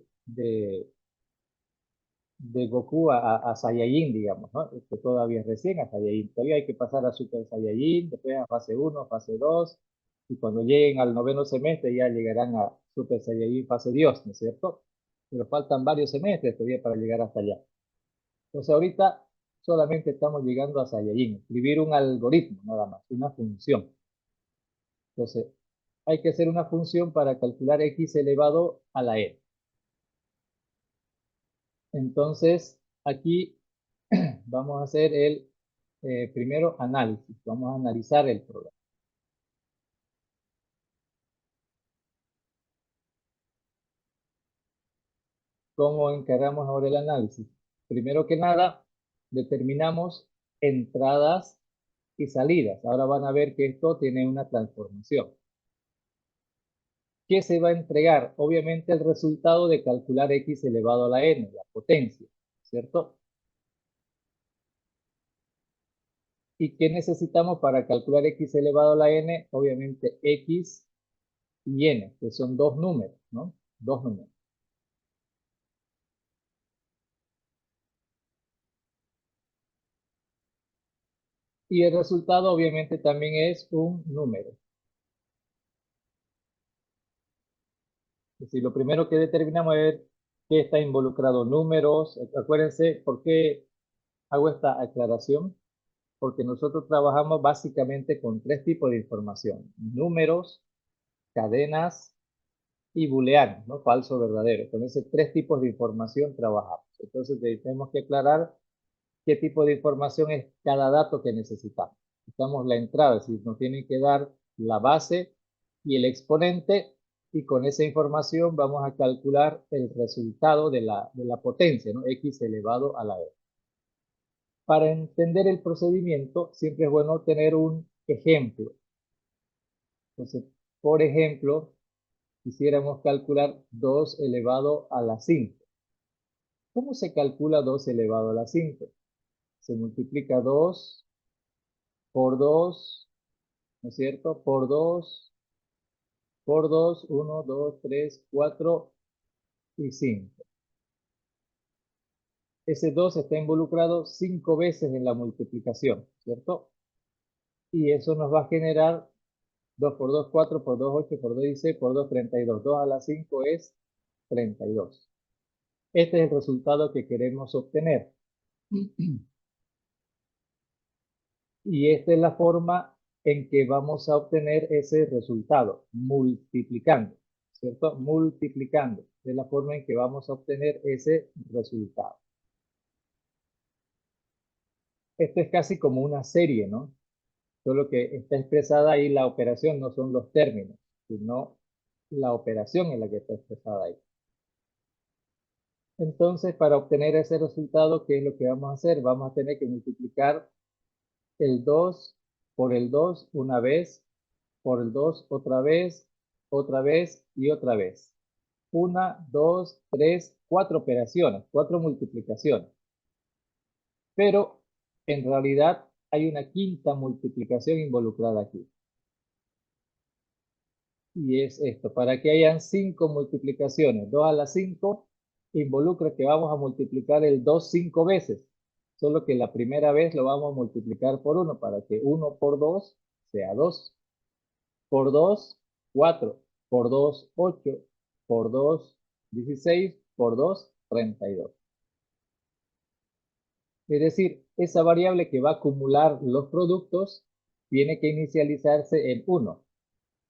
Goku a Saiyajin, digamos, ¿no? Que todavía es recién a Saiyajin. Todavía hay que pasar a Super Saiyajin, después a fase 1, fase 2, y cuando lleguen al noveno semestre ya llegarán a Super Saiyajin fase Dios, ¿no es cierto? Pero faltan varios semestres todavía para llegar hasta allá. Entonces ahorita solamente estamos llegando a Saiyajin, escribir un algoritmo nada más, una función. Entonces, hay que hacer una función para calcular x elevado a la n. Entonces, aquí vamos a hacer el primero análisis. Vamos a analizar el programa. ¿Cómo encargamos ahora el análisis? Primero que nada, determinamos entradas y salidas. Ahora van a ver que esto tiene una transformación. ¿Qué se va a entregar? Obviamente el resultado de calcular x elevado a la n, la potencia, ¿cierto? ¿Y qué necesitamos para calcular x elevado a la n? Obviamente x y n, que son dos números, ¿no? Dos números. Y el resultado obviamente también es un número. Es decir, lo primero que determinamos es ver qué está involucrado, números. Acuérdense, ¿por qué hago esta aclaración? Porque nosotros trabajamos básicamente con tres tipos de información: números, cadenas y booleanos, ¿no? Falso, verdadero. Con esos tres tipos de información trabajamos. Entonces tenemos que aclarar qué tipo de información es cada dato que necesitamos. Necesitamos la entrada, es decir, nos tienen que dar la base y el exponente, y con esa información vamos a calcular el resultado de la potencia, ¿no? X elevado a la e. Para entender el procedimiento, siempre es bueno tener un ejemplo. Entonces, por ejemplo, quisiéramos calcular 2 elevado a la 5. ¿Cómo se calcula 2 elevado a la 5? Se multiplica 2 por 2, ¿no es cierto? Por 2, 1, 2, 3, 4 y 5. Ese 2 está involucrado 5 veces en la multiplicación, ¿cierto? Y eso nos va a generar 2 por 2, 4 por 2, 8 por 2, 16 por 2, 32. 2 a la 5 es 32. Este es el resultado que queremos obtener. Y esta es la forma en que vamos a obtener ese resultado, multiplicando, ¿cierto? Multiplicando. Es la forma en que vamos a obtener ese resultado. Esto es casi como una serie, ¿no? Solo que está expresada ahí la operación, no son los términos, sino la operación en la que está expresada ahí. Entonces, para obtener ese resultado, ¿qué es lo que vamos a hacer? Vamos a tener que multiplicar el 2 por el 2 una vez, por el 2 otra vez y otra vez. 1, 2, 3, 4 operaciones, 4 multiplicaciones. Pero en realidad hay una quinta multiplicación involucrada aquí. Y es esto: para que hayan 5 multiplicaciones, 2 a la 5 involucra que vamos a multiplicar el 2 5 veces. Solo que la primera vez lo vamos a multiplicar por 1, para que 1 por 2 sea 2. Por 2, 4. Por 2, 8. Por 2, 16. Por 2, 32. Es decir, esa variable que va a acumular los productos tiene que inicializarse en 1.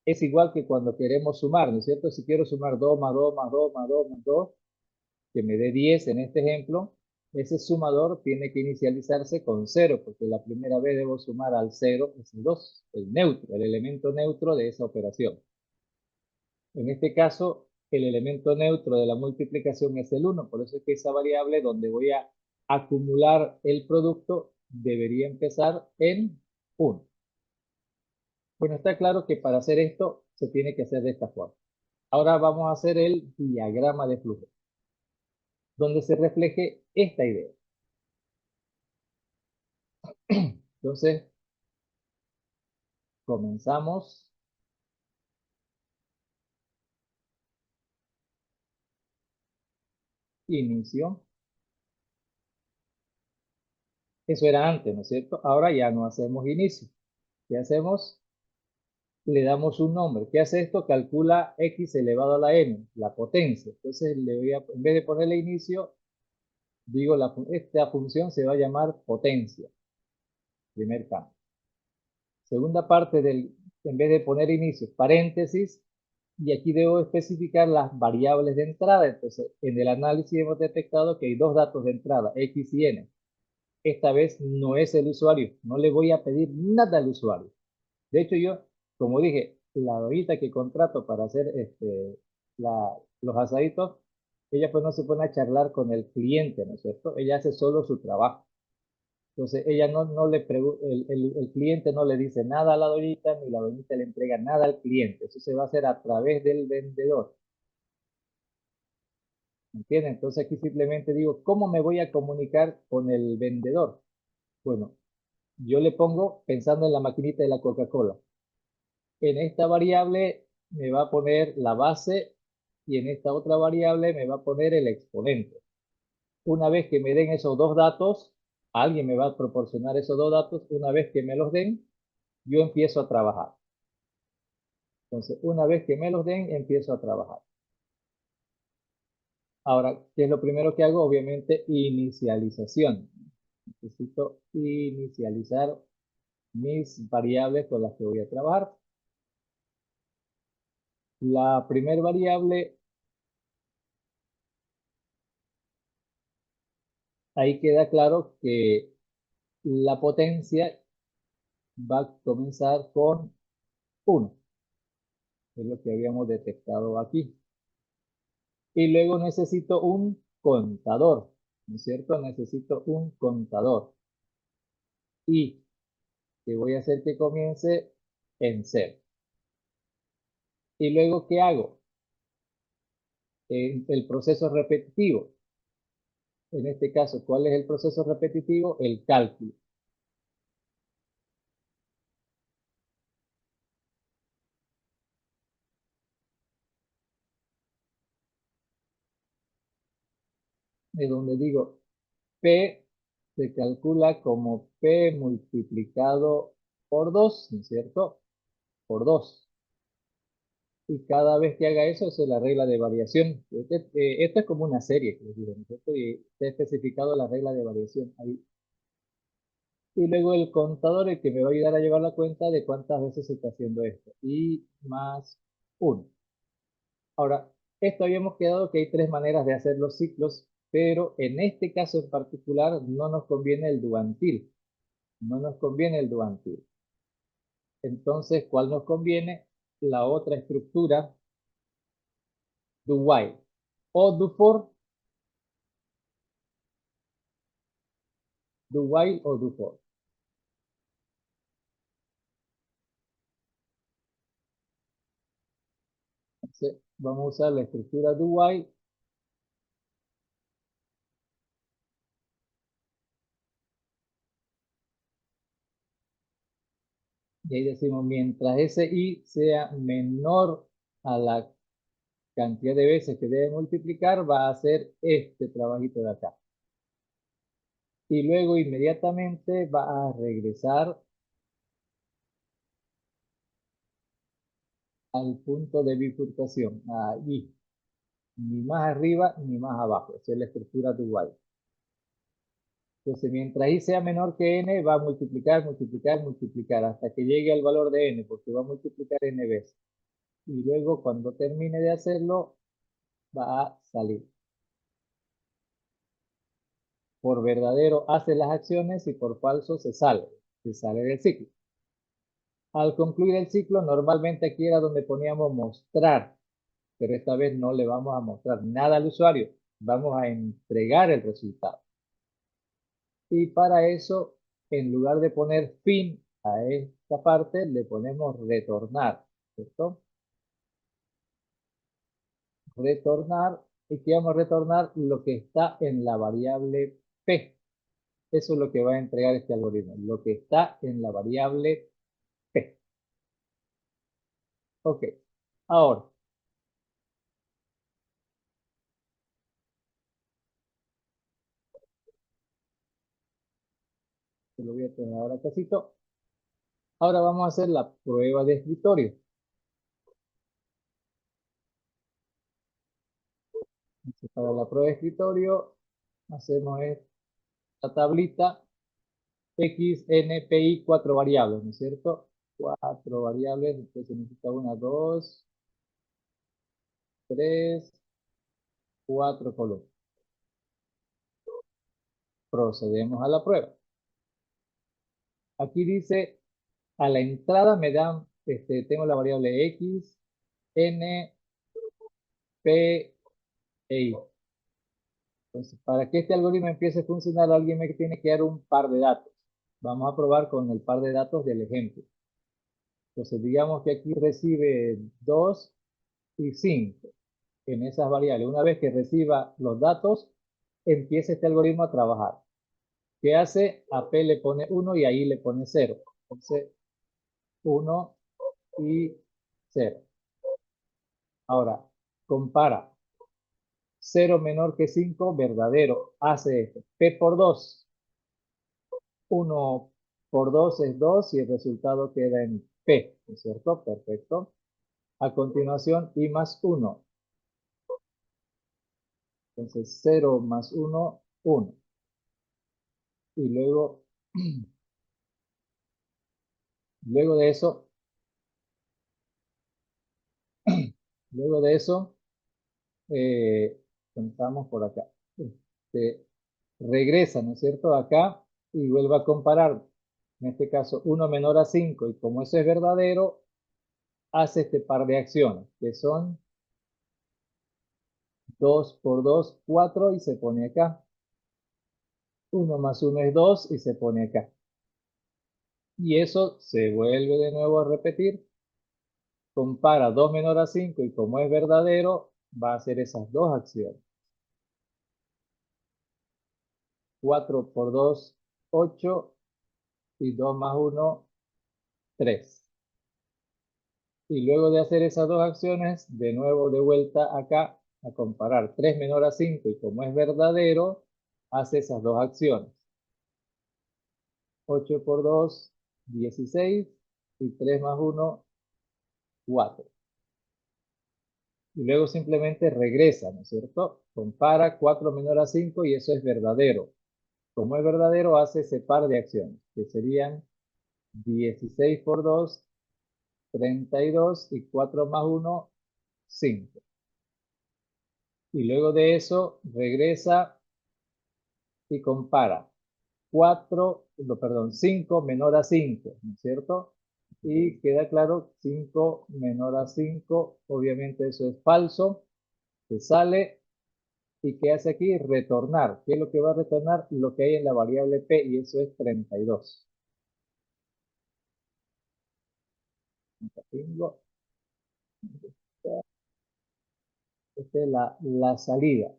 Es igual que cuando queremos sumar, ¿no es cierto? Si quiero sumar 2 más 2 más 2 más 2 más 2, que me dé 10 en este ejemplo, ese sumador tiene que inicializarse con 0, porque la primera vez debo sumar al 0, es el 2, el neutro, el elemento neutro de esa operación. En este caso, el elemento neutro de la multiplicación es el 1, por eso es que esa variable donde voy a acumular el producto debería empezar en 1. Bueno, está claro que para hacer esto se tiene que hacer de esta forma. Ahora vamos a hacer el diagrama de flujo, donde se refleje esta idea. Entonces, comenzamos. Inicio. Eso era antes, ¿no es cierto? Ahora ya no hacemos inicio. ¿Qué hacemos? Le damos un nombre. ¿Qué hace esto? Calcula x elevado a la n, la potencia. Entonces, en vez de ponerle inicio, digo, esta función se va a llamar potencia. Primer cambio. Segunda parte en vez de poner inicio, paréntesis, y aquí debo especificar las variables de entrada. Entonces, en el análisis hemos detectado que hay dos datos de entrada, x y n. Esta vez no es el usuario, no le voy a pedir nada al usuario. De hecho, yo, como dije, la hojita que contrato para hacer los asaditos, ella pues no se pone a charlar con el cliente, ¿no es cierto? Ella hace solo su trabajo. Entonces, ella no le pregunta, el cliente no le dice nada a la doñita, ni la doñita le entrega nada al cliente. Eso se va a hacer a través del vendedor. ¿Entienden? Entonces aquí simplemente digo, ¿cómo me voy a comunicar con el vendedor? Bueno, yo le pongo pensando en la maquinita de la Coca-Cola. En esta variable me va a poner la base y en esta otra variable me va a poner el exponente. Una vez que me den esos dos datos, alguien me va a proporcionar esos dos datos. Una vez que me los den, yo empiezo a trabajar. Entonces, una vez que me los den, empiezo a trabajar. Ahora, ¿qué es lo primero que hago? Obviamente, inicialización. Necesito inicializar mis variables con las que voy a trabajar. La primera variable, ahí queda claro que la potencia va a comenzar con 1. Es lo que habíamos detectado aquí. Y luego necesito un contador, ¿no es cierto? Necesito un contador. Y que voy a hacer que comience en 0. Y luego, ¿qué hago? El proceso repetitivo. En este caso, ¿cuál es el proceso repetitivo? El cálculo. De donde digo, P se calcula como P multiplicado por 2, ¿no es cierto? Por 2. Y cada vez que haga eso, esa es la regla de variación. Esto es como una serie, que les digo, ¿no es cierto? Y está especificado la regla de variación ahí. Y luego el contador, el que me va a ayudar a llevar la cuenta de cuántas veces se está haciendo esto. Y más 1. Ahora, esto habíamos quedado que hay 3 maneras de hacer los ciclos, pero en este caso en particular no nos conviene el do until. No nos conviene el do until. Entonces, ¿cuál nos conviene? La otra estructura, do while o do for, do while o do for. Entonces, vamos a usar la estructura do while y ahí decimos, mientras ese i sea menor a la cantidad de veces que debe multiplicar, va a hacer este trabajito de acá. Y luego inmediatamente va a regresar al punto de bifurcación, allí, ni más arriba ni más abajo. Esa es la estructura de while. Entonces, mientras i sea menor que n, va a multiplicar, multiplicar, multiplicar, hasta que llegue al valor de n, porque va a multiplicar n veces. Y luego, cuando termine de hacerlo, va a salir. Por verdadero hace las acciones y por falso se sale del ciclo. Al concluir el ciclo, normalmente aquí era donde poníamos mostrar, pero esta vez no le vamos a mostrar nada al usuario, vamos a entregar el resultado. Y para eso, en lugar de poner fin a esta parte, le ponemos retornar, ¿cierto? Retornar, y que vamos a retornar lo que está en la variable P. Eso es lo que va a entregar este algoritmo, lo que está en la variable P. Ok, ahora, se lo voy a poner ahora casito. Ahora vamos a hacer la prueba de escritorio. Entonces, para la prueba de escritorio, hacemos esta tablita X, N, P, I, 4 variables, ¿no es cierto? 4 variables, entonces necesita 1, 2, 3, 4 columnas. Procedemos a la prueba. Aquí dice, a la entrada me dan, tengo la variable X, N, P, E, I. Entonces, para que este algoritmo empiece a funcionar, alguien me tiene que dar un par de datos. Vamos a probar con el par de datos del ejemplo. Entonces, digamos que aquí recibe 2 y 5 en esas variables. Una vez que reciba los datos, empieza este algoritmo a trabajar. ¿Qué hace? A P le pone 1 y ahí le pone 0. Entonces, 1 y 0. Ahora, compara. 0 menor que 5, verdadero. Hace esto. P por 2. 1 por 2 es 2 y el resultado queda en P, ¿no es cierto? Perfecto. A continuación, I más 1. Entonces, 0 más 1, 1. Y luego, luego de eso, luego de eso, contamos por acá. Regresa, ¿no es cierto? Acá y vuelve a comparar. En este caso, 1 menor a 5. Y como eso es verdadero, hace este par de acciones, que son 2 por 2, 4 y se pone acá. 1 más 1 es 2 y se pone acá. Y eso se vuelve de nuevo a repetir. Compara 2 menor a 5 y como es verdadero, va a hacer esas dos acciones. 4 por 2, 8 y 2 más 1, 3. Y luego de hacer esas dos acciones, de nuevo de vuelta acá a comparar 3 menor a 5 y como es verdadero, hace esas dos acciones. 8 por 2, 16 y 3 más 1, 4. Y luego simplemente regresa, ¿no es cierto? Compara 4 menor a 5 y eso es verdadero. Como es verdadero, hace ese par de acciones, que serían 16 por 2, 32 y 4 más 1, 5. Y luego de eso regresa y compara 5 menor a 5, ¿no es cierto? Y queda claro, 5 menor a 5, obviamente eso es falso, se sale. ¿Y qué hace aquí? Retornar. ¿Qué es lo que va a retornar? Lo que hay en la variable P y eso es 32. Tengo, esta es la salida.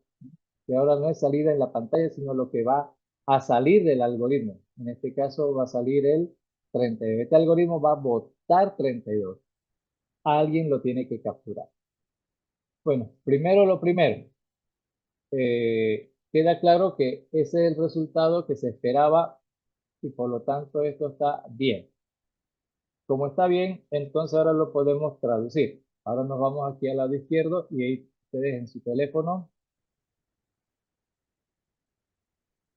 Que ahora no es salida en la pantalla, sino lo que va a salir del algoritmo. En este caso va a salir el 32. Este algoritmo va a botar 32. Alguien lo tiene que capturar. Bueno, primero lo primero. Queda claro que ese es el resultado que se esperaba y por lo tanto esto está bien. Como está bien, entonces ahora lo podemos traducir. Ahora nos vamos aquí al lado izquierdo y ahí ustedes en su teléfono.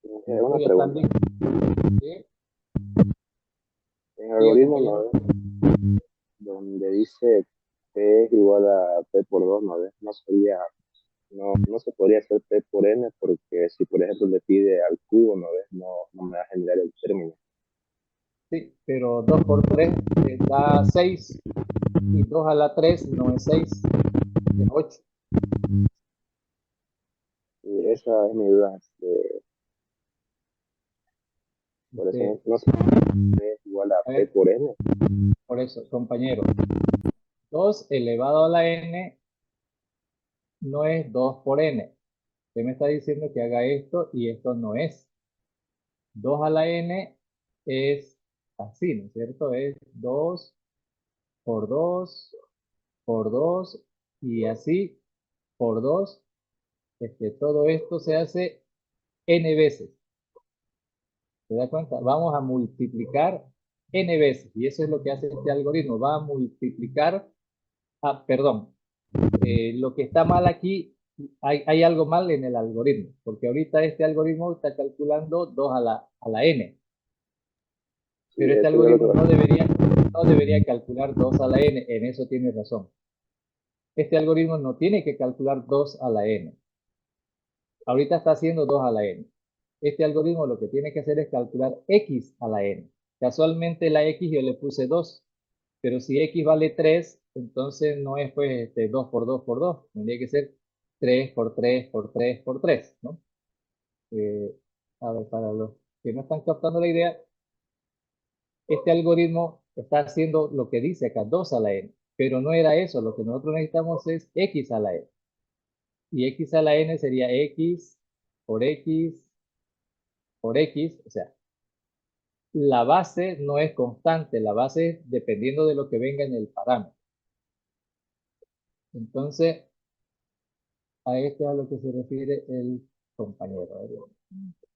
Una Yo pregunta. también. Sí, En el diga, algoritmo, ¿no compañero. ves? Donde dice P es igual a P por 2, ¿no ves? No se podría hacer P por N porque si, por ejemplo, le pide al cubo, ¿no ves? No me va a generar el término. Sí, pero 2 por 3 da 6 y 2 a la 3 no es 6, es 8. Y esa es mi duda. Por eso Este, no sé P es igual a a P ver, por N. por eso, compañero, 2 elevado a la n no es 2 por n. Usted me está diciendo que haga esto y esto no es. 2 a la n es así, ¿no es cierto? Es 2 por 2 por 2 y así por 2. Todo esto se hace n veces. ¿Se da cuenta? Vamos a multiplicar n veces y eso es lo que hace este algoritmo. Va a multiplicar, perdón, lo que está mal aquí, hay algo mal en el algoritmo, porque ahorita este algoritmo está calculando 2 a la n, Sí, pero este eso ya lo algoritmo trabajé. no debería calcular 2 a la n, en eso tiene razón. Este algoritmo no tiene que calcular 2 a la n. Ahorita está haciendo 2 a la n. Este algoritmo lo que tiene que hacer es calcular x a la n. Casualmente la x yo le puse 2, pero si x vale 3, entonces no es pues 2 por 2 por 2. Tendría que ser 3 por 3 por 3 por 3, ¿no? Eh, a ver, para los que no están captando la idea, este algoritmo está haciendo lo que dice acá, 2 a la n, pero no era eso, lo que nosotros necesitamos es x a la n. Y x a la n sería x por x por x, o sea, la base no es constante, la base es dependiendo de lo que venga en el parámetro. Entonces, a esto es a lo que se refiere el compañero. A ver,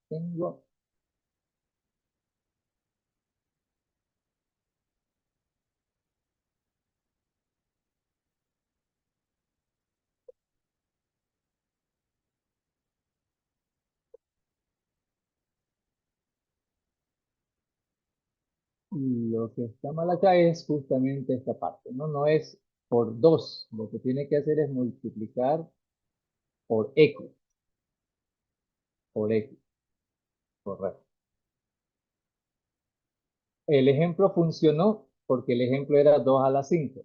tengo lo que está mal acá es justamente esta parte, ¿no? No es por 2, lo que tiene que hacer es multiplicar por x, correcto. El ejemplo funcionó porque el ejemplo era 2 a la 5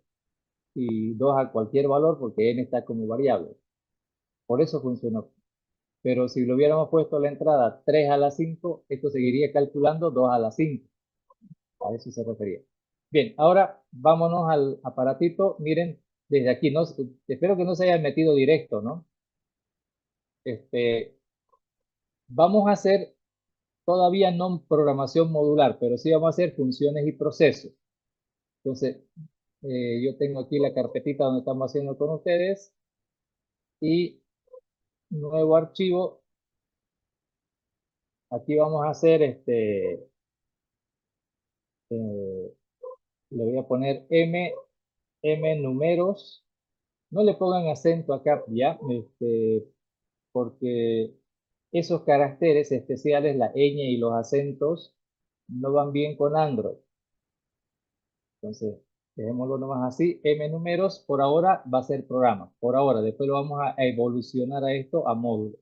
y 2 a cualquier valor porque n está como variable. Por eso funcionó. Pero si lo hubiéramos puesto a la entrada 3 a la 5, esto seguiría calculando 2 a la 5. A eso se refería. Bien, ahora vámonos al aparatito. Miren, desde aquí, no, espero que no se hayan metido directo, ¿no? Vamos a hacer todavía no programación modular, pero sí vamos a hacer funciones y procesos. Entonces, yo tengo aquí la carpetita donde estamos haciendo con ustedes y nuevo archivo. Aquí vamos a hacer le voy a poner m números. No le pongan acento acá ya, porque esos caracteres especiales, la ñ y los acentos, no van bien con Android. Entonces, dejémoslo nomás así. M números, por ahora va a ser programa. Por ahora, después lo vamos a evolucionar a esto a módulo.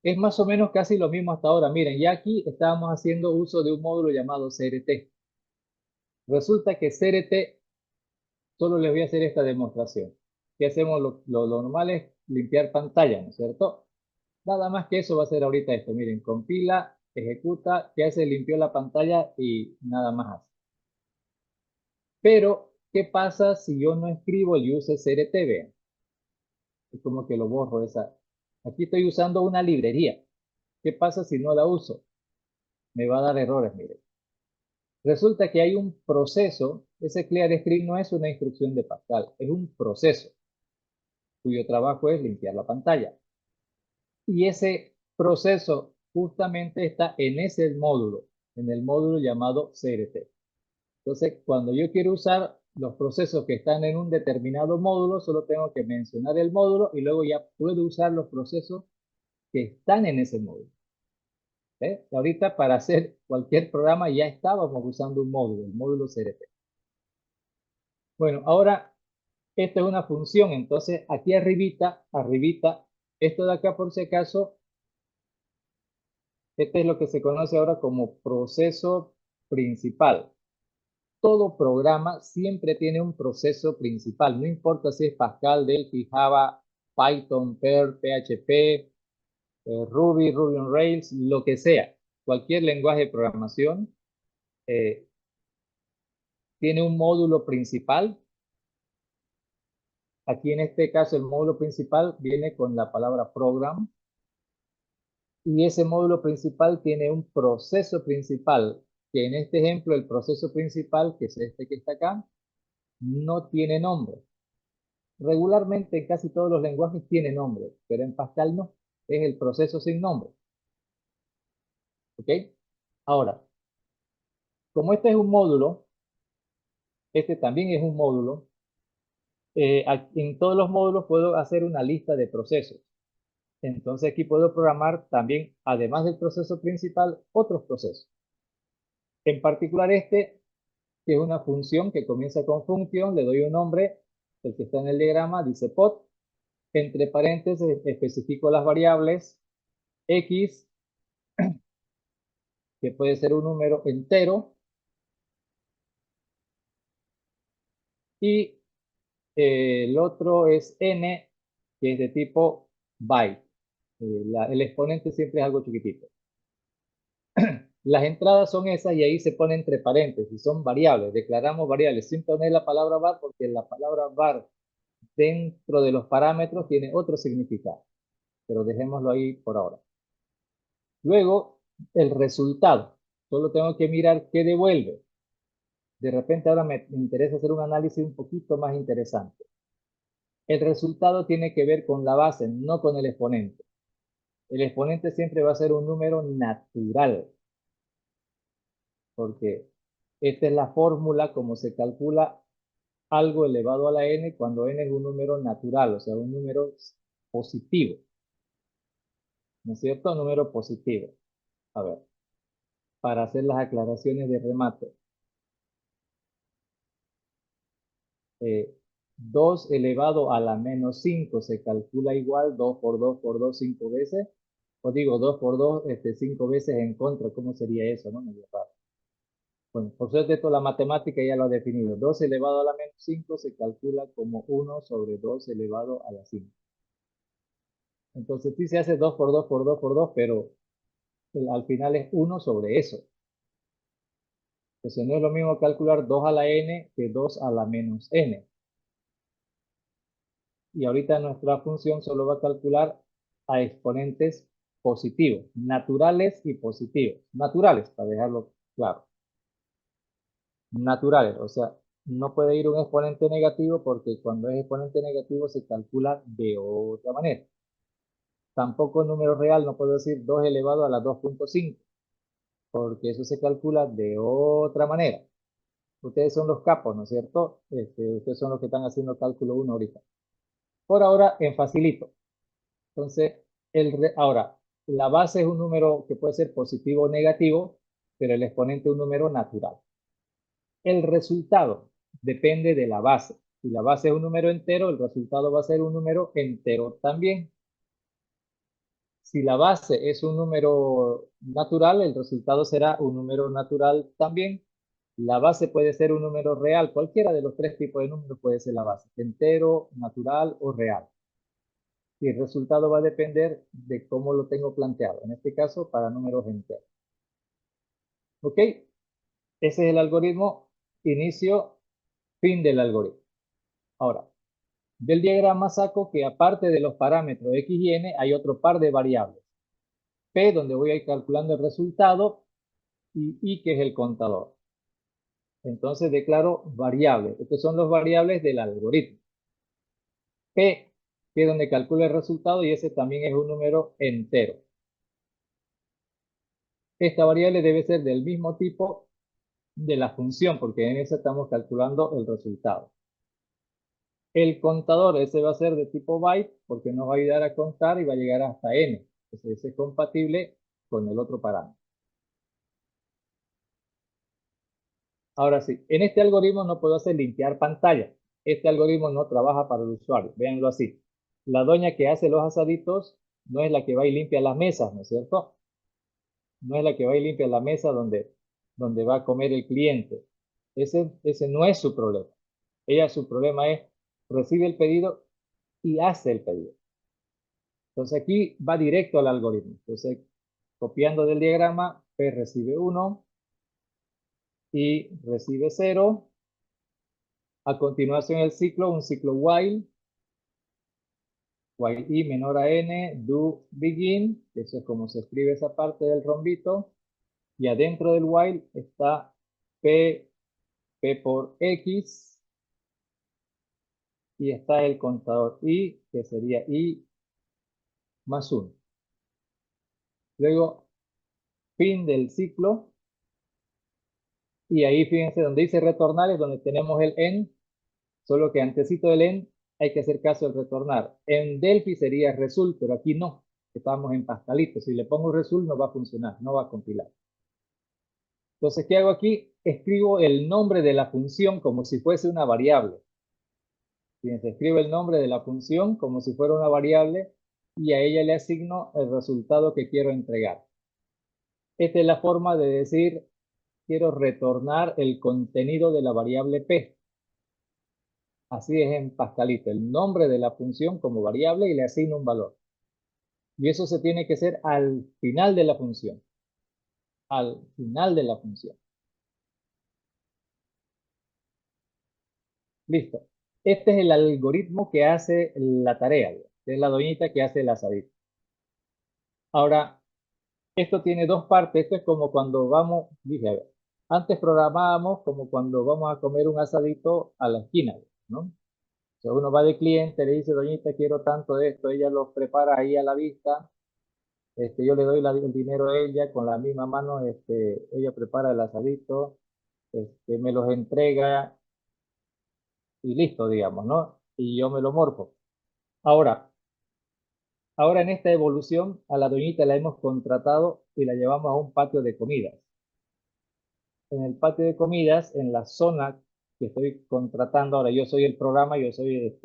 Es más o menos casi lo mismo hasta ahora. Miren, ya aquí estábamos haciendo uso de un módulo llamado CRT. Resulta que CRT, solo les voy a hacer esta demostración. ¿Qué hacemos? Lo normal es limpiar pantalla, ¿no es cierto? Nada más que eso va a hacer ahorita esto. Miren, compila, ejecuta, ¿qué hace? Limpió la pantalla y nada más hace. Pero, ¿qué pasa si yo no escribo el use CRT? Vean, es como que lo borro esa. Aquí estoy usando una librería. ¿Qué pasa si no la uso? Me va a dar errores, miren. Resulta que hay un proceso. Ese clear script no es una instrucción de Pascal, es un proceso cuyo trabajo es limpiar la pantalla. Y ese proceso justamente está en ese módulo, en el módulo llamado CRT. Entonces, cuando yo quiero usar los procesos que están en un determinado módulo, solo tengo que mencionar el módulo y luego ya puedo usar los procesos que están en ese módulo. Ahorita para hacer cualquier programa ya estábamos usando un módulo, el módulo CRT. Bueno, ahora esta es una función, entonces aquí arribita, esto de acá por si acaso, este es lo que se conoce ahora como proceso principal. Todo programa siempre tiene un proceso principal, no importa si es Pascal, Delphi, Java, Python, Perl, PHP, Ruby, Ruby on Rails, lo que sea. Cualquier lenguaje de programación eh, tiene un módulo principal. Aquí en este caso el módulo principal viene con la palabra program y ese módulo principal tiene un proceso principal, que en este ejemplo el proceso principal, que es este que está acá, no tiene nombre. Regularmente en casi todos los lenguajes tiene nombre, pero en Pascal no, es el proceso sin nombre. ¿Ok? Ahora, como este es un módulo, este también es un módulo, en todos los módulos puedo hacer una lista de procesos. Entonces aquí puedo programar también, además del proceso principal, otros procesos. En particular este, que es una función que comienza con función, le doy un nombre, el que está en el diagrama dice pod, entre paréntesis especifico las variables x, que puede ser un número entero, y el otro es n, que es de tipo byte. El exponente siempre es algo chiquitito. Las entradas son esas y ahí se pone entre paréntesis, son variables, declaramos variables, sin poner la palabra var porque la palabra var dentro de los parámetros tiene otro significado, pero dejémoslo ahí por ahora. Luego, el resultado, solo tengo que mirar qué devuelve. De repente ahora me interesa hacer un análisis un poquito más interesante. El resultado tiene que ver con la base, no con el exponente. El exponente siempre va a ser un número natural, porque esta es la fórmula como se calcula algo elevado a la n cuando n es un número natural, o sea, un número positivo. ¿No es cierto? Un número positivo. A ver, para hacer las aclaraciones de remate. 2 elevado a la menos 5 se calcula igual 2 por 2 por 2, 5 veces. O digo 2 por 2, 5 veces en contra. ¿Cómo sería eso, no? Medio raro. Bueno, por suerte esto la matemática ya lo ha definido. 2 elevado a la menos 5 se calcula como 1 sobre 2 elevado a la 5. Entonces sí se hace 2 por 2 por 2 por 2, pero al final es 1 sobre eso. Entonces no es lo mismo calcular 2 a la n que 2 a la menos n. Y ahorita nuestra función solo va a calcular a exponentes positivos, naturales y positivos. Naturales, para dejarlo claro. Naturales, o sea, no puede ir un exponente negativo porque cuando es exponente negativo se calcula de otra manera. Tampoco número real, no puedo decir 2 elevado a la 2.5, porque eso se calcula de otra manera. Ustedes son los capos, ¿no es cierto? Ustedes son los que están haciendo cálculo 1 ahorita. Por ahora, en facilito. Entonces, ahora, la base es un número que puede ser positivo o negativo, pero el exponente es un número natural. El resultado depende de la base. Si la base es un número entero, el resultado va a ser un número entero también. Si la base es un número natural, el resultado será un número natural también. La base puede ser un número real. Cualquiera de los tres tipos de números puede ser la base. Entero, natural o real. Y el resultado va a depender de cómo lo tengo planteado. En este caso, para números enteros. ¿Ok? Ese es el algoritmo inicio, fin del algoritmo. Ahora, del diagrama saco que aparte de los parámetros x y n, hay otro par de variables. P, donde voy a ir calculando el resultado, y I, que es el contador. Entonces declaro variables. Estos son los variables del algoritmo. P, que es donde calculo el resultado, y ese también es un número entero. Esta variable debe ser del mismo tipo de la función, porque en esa estamos calculando el resultado. El contador, ese va a ser de tipo byte, porque nos va a ayudar a contar y va a llegar hasta n. Entonces, ese es compatible con el otro parámetro. Ahora sí, en este algoritmo no puedo hacer limpiar pantalla. Este algoritmo no trabaja para el usuario. Véanlo así. La doña que hace los asaditos no es la que va y limpia las mesas, ¿no es cierto? No es la que va y limpia la mesa donde va a comer el cliente. Ese no es su problema. Su problema es recibe el pedido y hace el pedido. Entonces aquí va directo al algoritmo. Entonces, copiando del diagrama, P recibe 1 y recibe 0. A continuación el ciclo, un ciclo while i menor a n, do begin, eso es como se escribe esa parte del rombito, y adentro del while está p por x, y está el contador i, que sería i más 1. Luego, fin del ciclo, y ahí fíjense donde dice retornar es donde tenemos el end, solo que antesito del end hay que hacer caso al retornar. En Delphi sería result, pero aquí no, estamos en Pascalito. Si le pongo result no va a funcionar, no va a compilar. Entonces, ¿qué hago aquí? Escribo el nombre de la función como si fuese una variable. Fíjense, escribo el nombre de la función como si fuera una variable y a ella le asigno el resultado que quiero entregar. Esta es la forma de decir, quiero retornar el contenido de la variable P. Así es en Pascalito, el nombre de la función como variable y le asigno un valor. Y eso se tiene que hacer al final de la función. Al final de la función. Listo. Este es el algoritmo que hace la tarea. Es la doñita que hace el asadito. Ahora, esto tiene dos partes. Esto es como cuando vamos, dije, a ver, antes programábamos como cuando vamos a comer un asadito a la esquina, ¿no? O sea, uno va de cliente, le dice, doñita, quiero tanto de esto, ella lo prepara ahí a la vista, yo le doy el dinero a ella, con la misma mano, ella prepara el asadito, me los entrega y listo, digamos, ¿no? Y yo me lo morfo. Ahora, ahora en esta evolución, a la doñita la hemos contratado y la llevamos a un patio de comidas. En el patio de comidas, en la zona que estoy contratando, ahora yo soy el programa, yo soy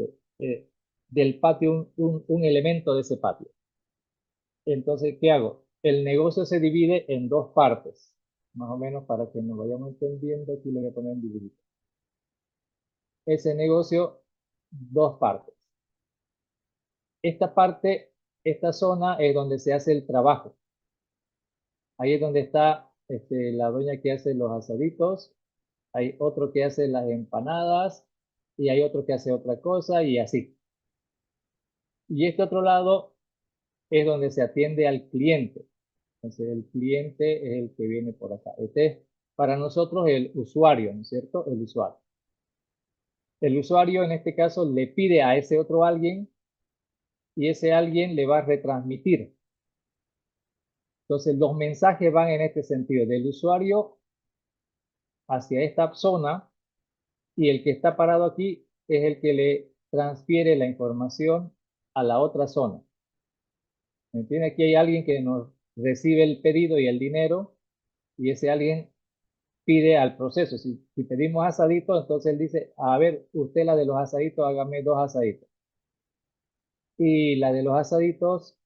del patio, un elemento de ese patio. Entonces, ¿qué hago? El negocio se divide en dos partes, más o menos para que nos vayamos entendiendo, aquí le voy a poner en dividir. Ese negocio, dos partes. Esta parte, esta zona es donde se hace el trabajo. Ahí es donde está la doña que hace los asaditos, hay otro que hace las empanadas y hay otro que hace otra cosa y así. Y este otro lado es donde se atiende al cliente. Entonces el cliente es el que viene por acá. Este es para nosotros el usuario, ¿no es cierto? El usuario. El usuario en este caso le pide a ese otro alguien y ese alguien le va a retransmitir. Entonces los mensajes van en este sentido, del usuario hacia esta zona y el que está parado aquí es el que le transfiere la información a la otra zona. ¿Me entiende? Aquí hay alguien que nos recibe el pedido y el dinero y ese alguien pide al proceso. Si pedimos asadito, entonces él dice, a ver, usted la de los asaditos, hágame dos asaditos. Y la de los asaditos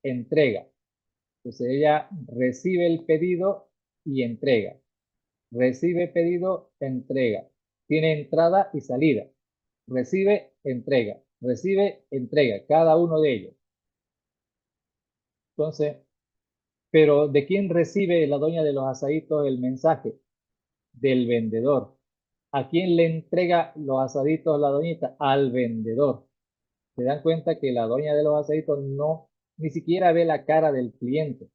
entrega. Entonces ella recibe el pedido y entrega. Recibe pedido, entrega. Tiene entrada y salida. Recibe, entrega. Recibe, entrega. Cada uno de ellos. Entonces, pero ¿de quién recibe la doña de los asaditos el mensaje? Del vendedor. ¿A quién le entrega los asaditos la doñita? Al vendedor. Se dan cuenta que la doña de los asaditos no, ni siquiera ve la cara del cliente.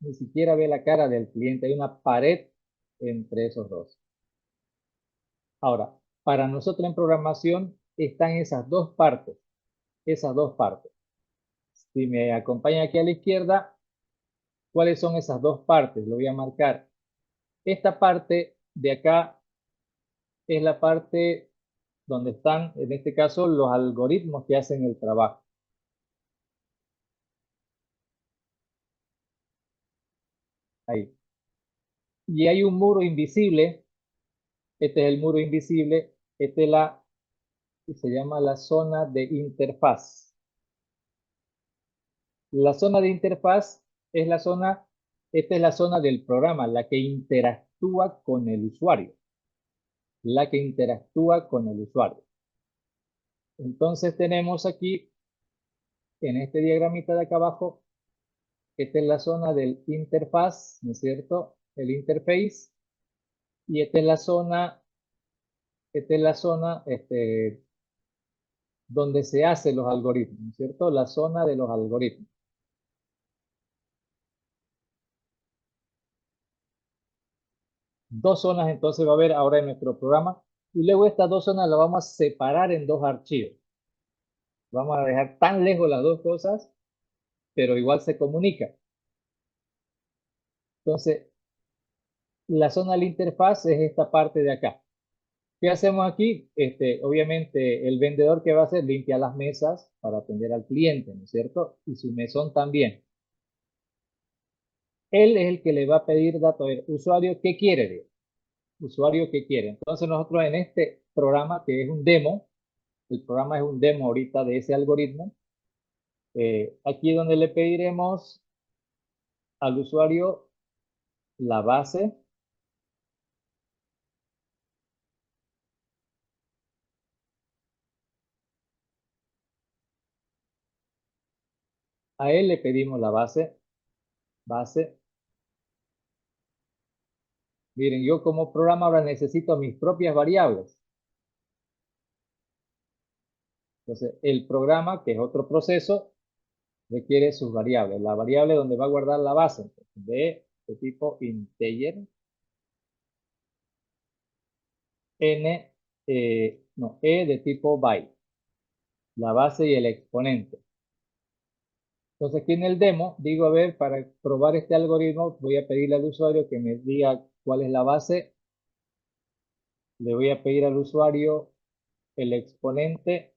Ni siquiera ve la cara del cliente. Hay una pared entre esos dos. Ahora, para nosotros en programación están esas dos partes. Esas dos partes. Si me acompaña aquí a la izquierda, ¿cuáles son esas dos partes? Lo voy a marcar. Esta parte de acá es la parte donde están, en este caso, los algoritmos que hacen el trabajo. Ahí. Y hay un muro invisible. Este es el muro invisible. Esta es se llama la zona de interfaz. La zona de interfaz es la zona, esta es la zona del programa, la que interactúa con el usuario. La que interactúa con el usuario. Entonces tenemos aquí, en este diagramita de acá abajo, esta es la zona del interfaz, ¿no es cierto? El interface. Y esta es la zona donde se hacen los algoritmos, ¿no es cierto? La zona de los algoritmos. Dos zonas entonces va a haber ahora en nuestro programa. Y luego estas dos zonas las vamos a separar en dos archivos. Vamos a dejar tan lejos las dos cosas, pero igual se comunica. Entonces, la zona de la interfaz es esta parte de acá. ¿Qué hacemos aquí? Obviamente, el vendedor que va a hacer limpia las mesas para atender al cliente, ¿no es cierto? Y su mesón también. Él es el que le va a pedir datos al usuario. ¿Qué quiere? Dios? Usuario que quiere. Entonces nosotros en este programa, que es un demo, el programa es un demo ahorita de ese algoritmo, aquí donde le pediremos al usuario la base, A él le pedimos la base. Miren, yo como programa ahora necesito mis propias variables. Entonces, el programa, que es otro proceso, requiere sus variables. La variable donde va a guardar la base, entonces, de tipo integer, E de tipo byte, la base y el exponente. Entonces aquí en el demo, digo, a ver, para probar este algoritmo, voy a pedirle al usuario que me diga cuál es la base. Le voy a pedir al usuario el exponente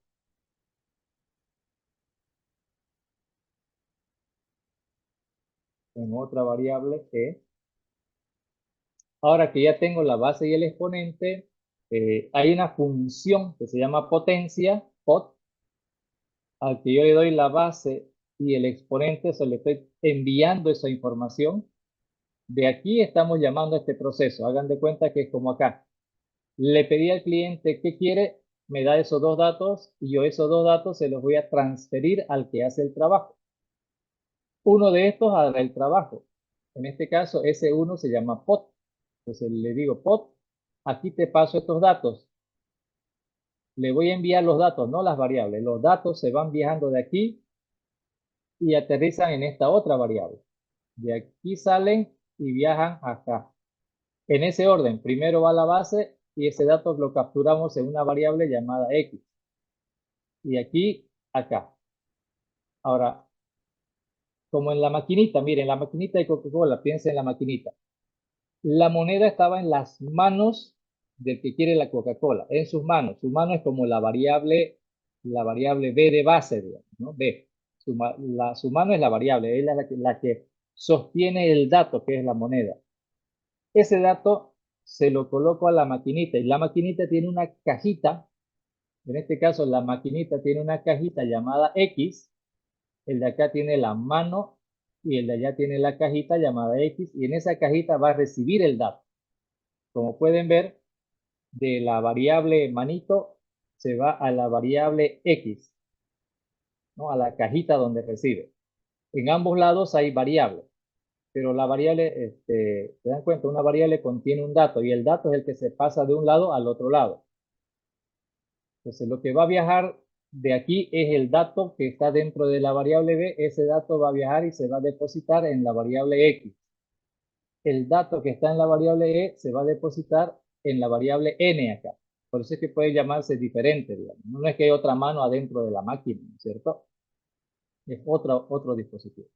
en otra variable E. Ahora que ya tengo la base y el exponente, hay una función que se llama potencia, pot, al que yo le doy la base y el exponente, se le estoy enviando esa información. De aquí estamos llamando a este proceso. Hagan de cuenta que es como acá. Le pedí al cliente qué quiere, me da esos dos datos y yo esos dos datos se los voy a transferir al que hace el trabajo. Uno de estos hará el trabajo. En este caso, ese uno se llama pot. Entonces le digo, pot, aquí te paso estos datos. Le voy a enviar los datos, no las variables. Los datos se van viajando de aquí y aterrizan en esta otra variable. De aquí salen y viajan acá. En ese orden, primero va la base y ese dato lo capturamos en una variable llamada X. Y aquí, acá. Ahora, como en la maquinita, miren, la maquinita de Coca-Cola, piensen en la maquinita. La moneda estaba en las manos del que quiere la Coca-Cola, en sus manos. Su mano es como la variable B de base, digamos, ¿no? B. Su mano es la variable, es la que sostiene el dato, que es la moneda. Ese dato se lo coloco a la maquinita y la maquinita tiene una cajita. En este caso, la maquinita tiene una cajita llamada X. El de acá tiene la mano y el de allá tiene la cajita llamada X. Y en esa cajita va a recibir el dato. Como pueden ver, de la variable manito se va a la variable X, ¿no? A la cajita donde recibe. En ambos lados hay variables, pero la variable, ¿se dan cuenta? Una variable contiene un dato y el dato es el que se pasa de un lado al otro lado. Entonces, lo que va a viajar de aquí es el dato que está dentro de la variable B. Ese dato va a viajar y se va a depositar en la variable X. El dato que está en la variable E se va a depositar en la variable N acá. Por eso es que puede llamarse diferente, digamos. No es que hay otra mano adentro de la máquina, ¿cierto? Es otro dispositivo.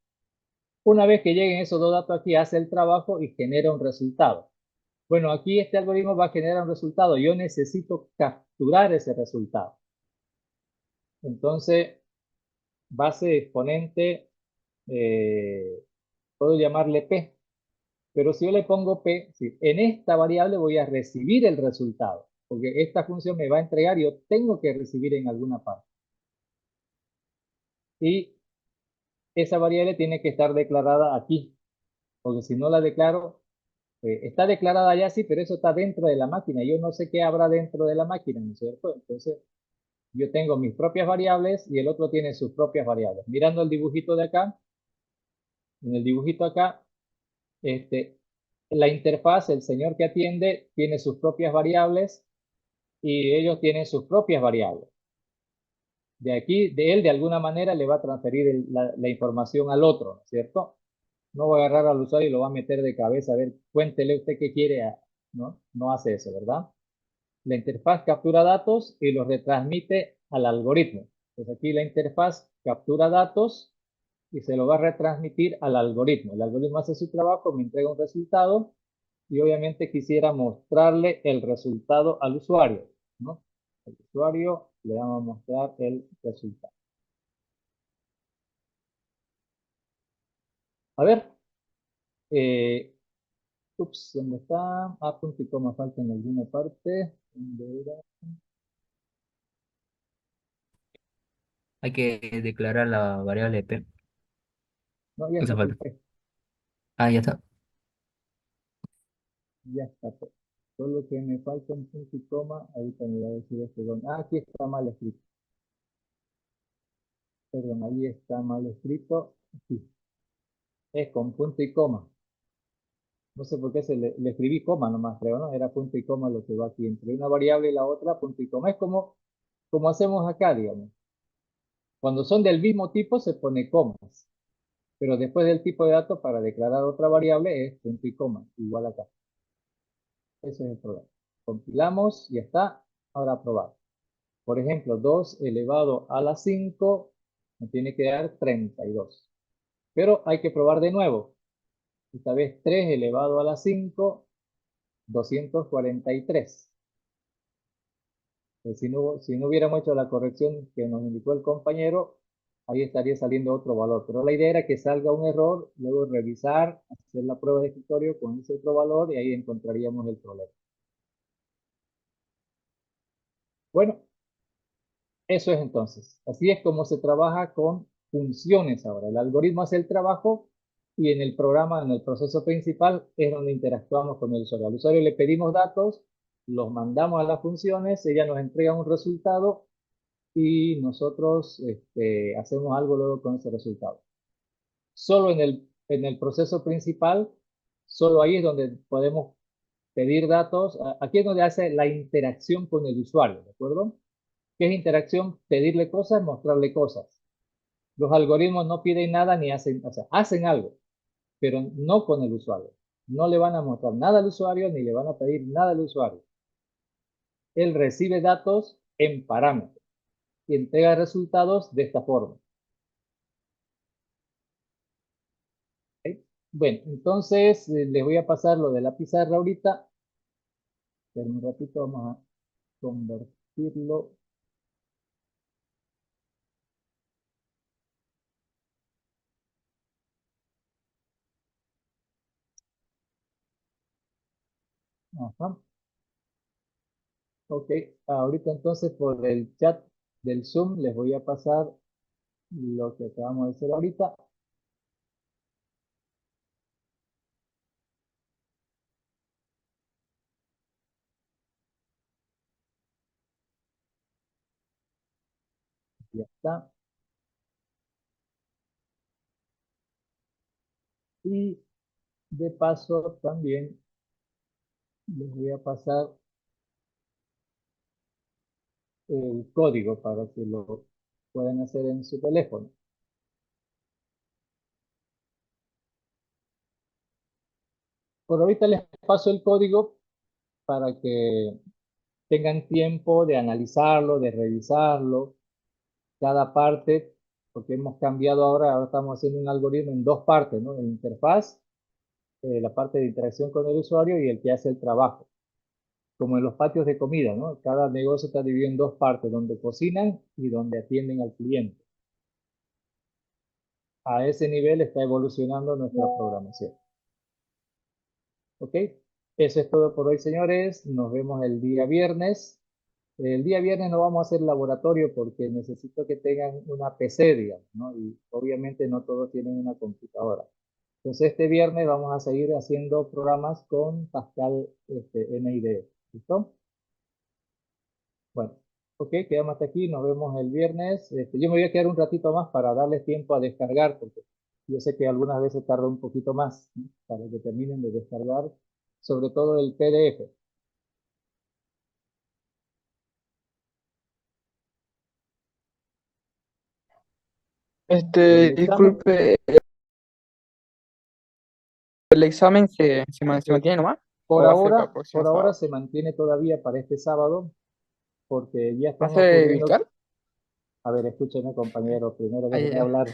Una vez que lleguen esos dos datos aquí, hace el trabajo y genera un resultado. Bueno, aquí este algoritmo va a generar un resultado. Yo necesito capturar ese resultado. Entonces, base exponente, puedo llamarle P. Pero si yo le pongo P, sí, en esta variable voy a recibir el resultado, porque esta función me va a entregar y yo tengo que recibir en alguna parte. Y esa variable tiene que estar declarada aquí, porque si no la declaro, está declarada allá sí, pero eso está dentro de la máquina. Yo no sé qué habrá dentro de la máquina, ¿no es cierto? Entonces, yo tengo mis propias variables y el otro tiene sus propias variables. Mirando el dibujito de acá, en el dibujito acá, la interfaz, el señor que atiende, tiene sus propias variables y ellos tienen sus propias variables. De aquí, de él, de alguna manera, le va a transferir la información al otro, ¿no es cierto? No va a agarrar al usuario y lo va a meter de cabeza, a ver, cuéntele usted qué quiere, ¿no? No hace eso, ¿verdad? La interfaz captura datos y los retransmite al algoritmo. Entonces aquí la interfaz captura datos y se lo va a retransmitir al algoritmo. El algoritmo hace su trabajo, me entrega un resultado y obviamente quisiera mostrarle el resultado al usuario, ¿no? Al usuario le vamos a mostrar el resultado. A ver, ¿dónde está? Ah, punto y coma falta en alguna parte. ¿Dónde era? Hay que declarar la variable P. No, ya Eso está aquí, falta. Ah, ya está. ya está. Pues. Solo que me falta un punto y coma, ahorita me va a decir este dónde. Ah, aquí está mal escrito. Perdón, ahí está mal escrito. Aquí. Es con punto y coma. No sé por qué le escribí coma nomás, creo, ¿no? Era punto y coma lo que va aquí. Entre una variable y la otra, punto y coma. Es como hacemos acá, digamos. Cuando son del mismo tipo se pone comas. Pero después del tipo de datos, para declarar otra variable, es punto y coma, igual acá. Ese es el problema. Compilamos, ya está. Ahora probar. Por ejemplo, 2 elevado a la 5 me tiene que dar 32. Pero hay que probar de nuevo. Esta vez 3 elevado a la 5, 243. Si no hubiéramos hecho la corrección que nos indicó el compañero, ahí estaría saliendo otro valor. Pero la idea era que salga un error, luego revisar, hacer la prueba de escritorio con ese otro valor y ahí encontraríamos el problema. Bueno, eso es entonces. Así es como se trabaja con funciones ahora. El algoritmo hace el trabajo y en el programa, en el proceso principal, es donde interactuamos con el usuario. Al usuario le pedimos datos, los mandamos a las funciones, ella nos entrega un resultado y nosotros hacemos algo luego con ese resultado. Solo en el proceso principal, solo ahí es donde podemos pedir datos. Aquí es donde hace la interacción con el usuario, ¿de acuerdo? ¿Qué es interacción? Pedirle cosas, mostrarle cosas. Los algoritmos no piden nada ni hacen, o sea, hacen algo, pero no con el usuario. No le van a mostrar nada al usuario ni le van a pedir nada al usuario. Él recibe datos en parámetros y entrega resultados de esta forma. ¿Ok? Bueno, entonces les voy a pasar lo de la pizarra ahorita. Pero un ratito vamos a convertirlo. Ajá. Ok, ahorita entonces por el chat del Zoom les voy a pasar lo que acabamos de hacer ahorita. Ya está. Y de paso también les voy a pasar el código para que lo puedan hacer en su teléfono. Por ahorita les paso el código para que tengan tiempo de analizarlo, de revisarlo, cada parte, porque hemos cambiado ahora estamos haciendo un algoritmo en dos partes, ¿no? La interfaz, la parte de interacción con el usuario y el que hace el trabajo. Como en los patios de comida, ¿no? Cada negocio está dividido en dos partes, donde cocinan y donde atienden al cliente. A ese nivel está evolucionando nuestra programación. ¿Ok? Eso es todo por hoy, señores. Nos vemos el día viernes. El día viernes no vamos a hacer laboratorio porque necesito que tengan una PC, digamos, ¿no? Y obviamente no todos tienen una computadora. Entonces este viernes vamos a seguir haciendo programas con Pascal NIDE. ¿Listo? Bueno, ok, quedamos hasta aquí. Nos vemos el viernes. Yo me voy a quedar un ratito más para darles tiempo a descargar porque yo sé que algunas veces tarda un poquito más, ¿no? Para que terminen de descargar, sobre todo el PDF. El examen, Disculpe, el examen se eh, mantiene nomás por o va a ser para el ahora, próximo por ahora sábado. se mantiene todavía para este sábado porque ya ¿Va a están ser ocurriendo. virtual? A ver, escúcheme, compañero, primero Ah, déjenme ya, hablar.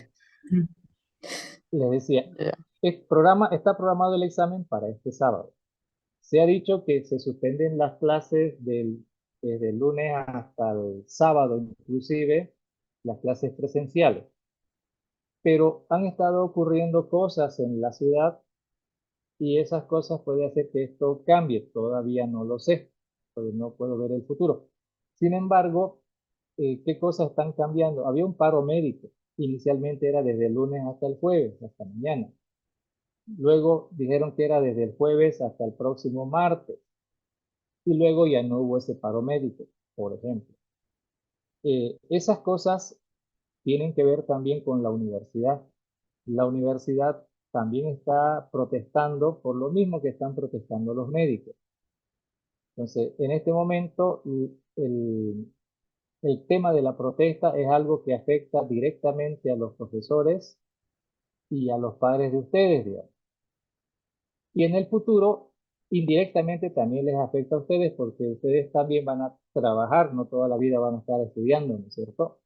Les decía, ya. está programado el examen para este sábado. Se ha dicho que se suspenden las clases desde el lunes hasta el sábado, inclusive las clases presenciales. Pero han estado ocurriendo cosas en la ciudad y esas cosas puede hacer que esto cambie. Todavía no lo sé, porque no puedo ver el futuro. Sin embargo, ¿qué cosas están cambiando? Había un paro médico. Inicialmente era desde el lunes hasta el jueves, hasta mañana. Luego dijeron que era desde el jueves hasta el próximo martes. Y luego ya no hubo ese paro médico, por ejemplo. Esas cosas tienen que ver también con la universidad. La universidad también está protestando por lo mismo que están protestando los médicos. Entonces, en este momento, el tema de la protesta es algo que afecta directamente a los profesores y a los padres de ustedes, digamos. Y en el futuro, indirectamente también les afecta a ustedes porque ustedes también van a trabajar, no toda la vida van a estar estudiando, ¿no es cierto?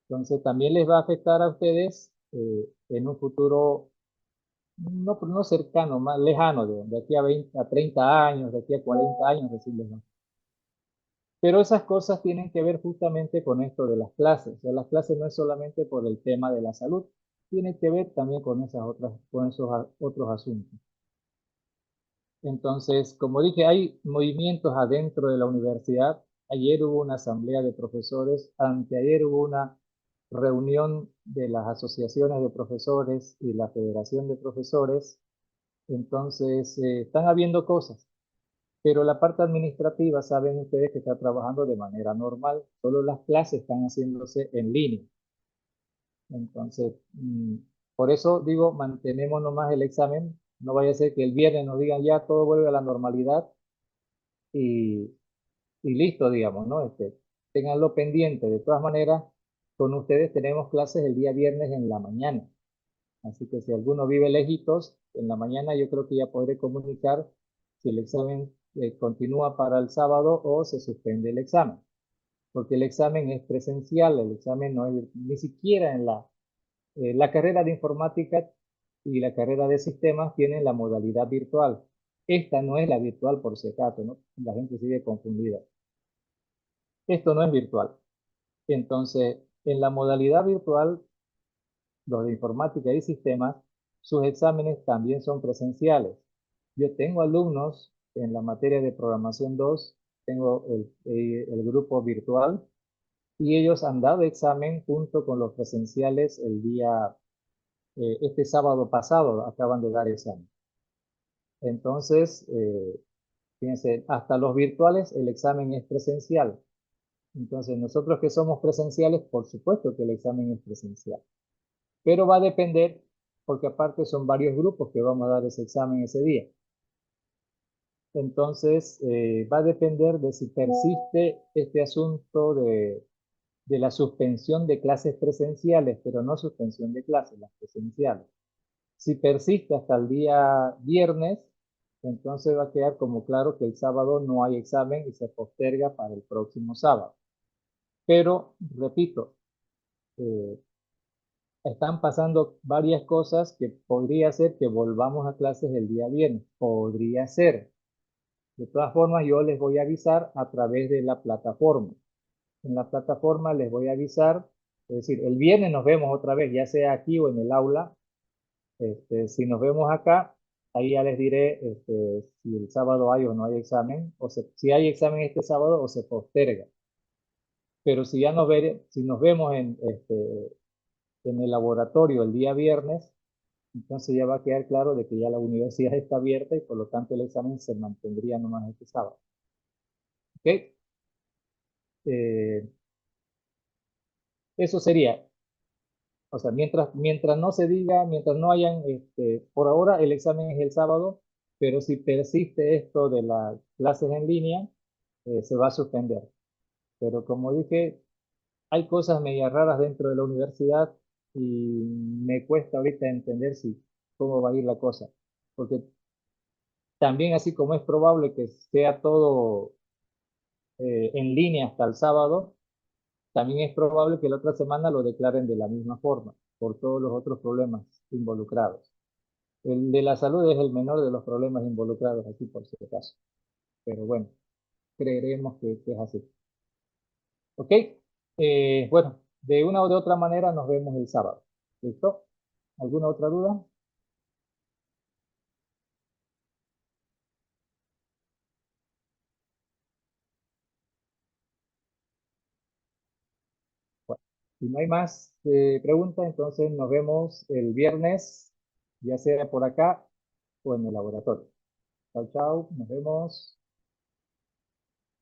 Entonces también les va a afectar a ustedes en un futuro no cercano, más lejano, de aquí a 20, a 30 años, de aquí a 40 años, recién les va. Pero esas cosas tienen que ver justamente con esto de las clases. O sea, las clases no es solamente por el tema de la salud, tiene que ver también con esos otros asuntos. Entonces, como dije, hay movimientos adentro de la universidad. Ayer hubo una asamblea de profesores, anteayer hubo una reunión de las asociaciones de profesores y la Federación de Profesores. Entonces, están habiendo cosas, pero la parte administrativa, saben ustedes que está trabajando de manera normal, solo las clases están haciéndose en línea. Entonces, por eso digo, mantenemos nomás el examen. No vaya a ser que el viernes nos digan ya todo vuelve a la normalidad y, y listo, digamos, ¿no? Ténganlo pendiente. De todas maneras, con ustedes tenemos clases el día viernes en la mañana. Así que si alguno vive lejitos, en la mañana yo creo que ya podré comunicar si el examen continúa para el sábado o se suspende el examen. Porque el examen es presencial, el examen no es ni siquiera en la carrera de informática y la carrera de sistemas tienen la modalidad virtual. Esta no es la virtual por si acaso, ¿no? La gente sigue confundida. Esto no es virtual. Entonces, en la modalidad virtual, los de informática y sistemas, sus exámenes también son presenciales. Yo tengo alumnos en la materia de programación 2, tengo el grupo virtual y ellos han dado examen junto con los presenciales este sábado pasado, acaban de dar examen. Entonces, fíjense, hasta los virtuales el examen es presencial. Entonces, nosotros que somos presenciales, por supuesto que el examen es presencial. Pero va a depender, porque aparte son varios grupos que vamos a dar ese examen ese día. Entonces, va a depender de si persiste este asunto de la suspensión de clases presenciales, pero no suspensión de clases, las presenciales. Si persiste hasta el día viernes, entonces va a quedar como claro que el sábado no hay examen y se posterga para el próximo sábado. Pero, repito, eh, están pasando varias cosas que podría ser que volvamos a clases el día viernes. Podría ser. De todas formas, yo les voy a avisar a través de la plataforma. En la plataforma les voy a avisar, es decir, el viernes nos vemos otra vez, ya sea aquí o en el aula. Si nos vemos acá, ahí ya les diré si el sábado hay o no hay examen, si hay examen este sábado o se posterga. Pero si ya si nos vemos en el laboratorio el día viernes, entonces ya va a quedar claro de que ya la universidad está abierta y por lo tanto el examen se mantendría nomás este sábado. ¿Ok? Eh, eso sería. O sea, mientras no se diga, mientras no hayan, por ahora el examen es el sábado, pero si persiste esto de las clases en línea, se va a suspender. Pero como dije, hay cosas medio raras dentro de la universidad y me cuesta ahorita entender cómo va a ir la cosa. Porque también así como es probable que sea todo en línea hasta el sábado, también es probable que la otra semana lo declaren de la misma forma, por todos los otros problemas involucrados. El de la salud es el menor de los problemas involucrados aquí, por si acaso. Pero bueno, creeremos que es así. ¿Ok? Bueno, de una o de otra manera nos vemos el sábado. ¿Listo? ¿Alguna otra duda? Bueno, si no hay más preguntas, entonces nos vemos el viernes, ya sea por acá o en el laboratorio. Chao, chao, nos vemos.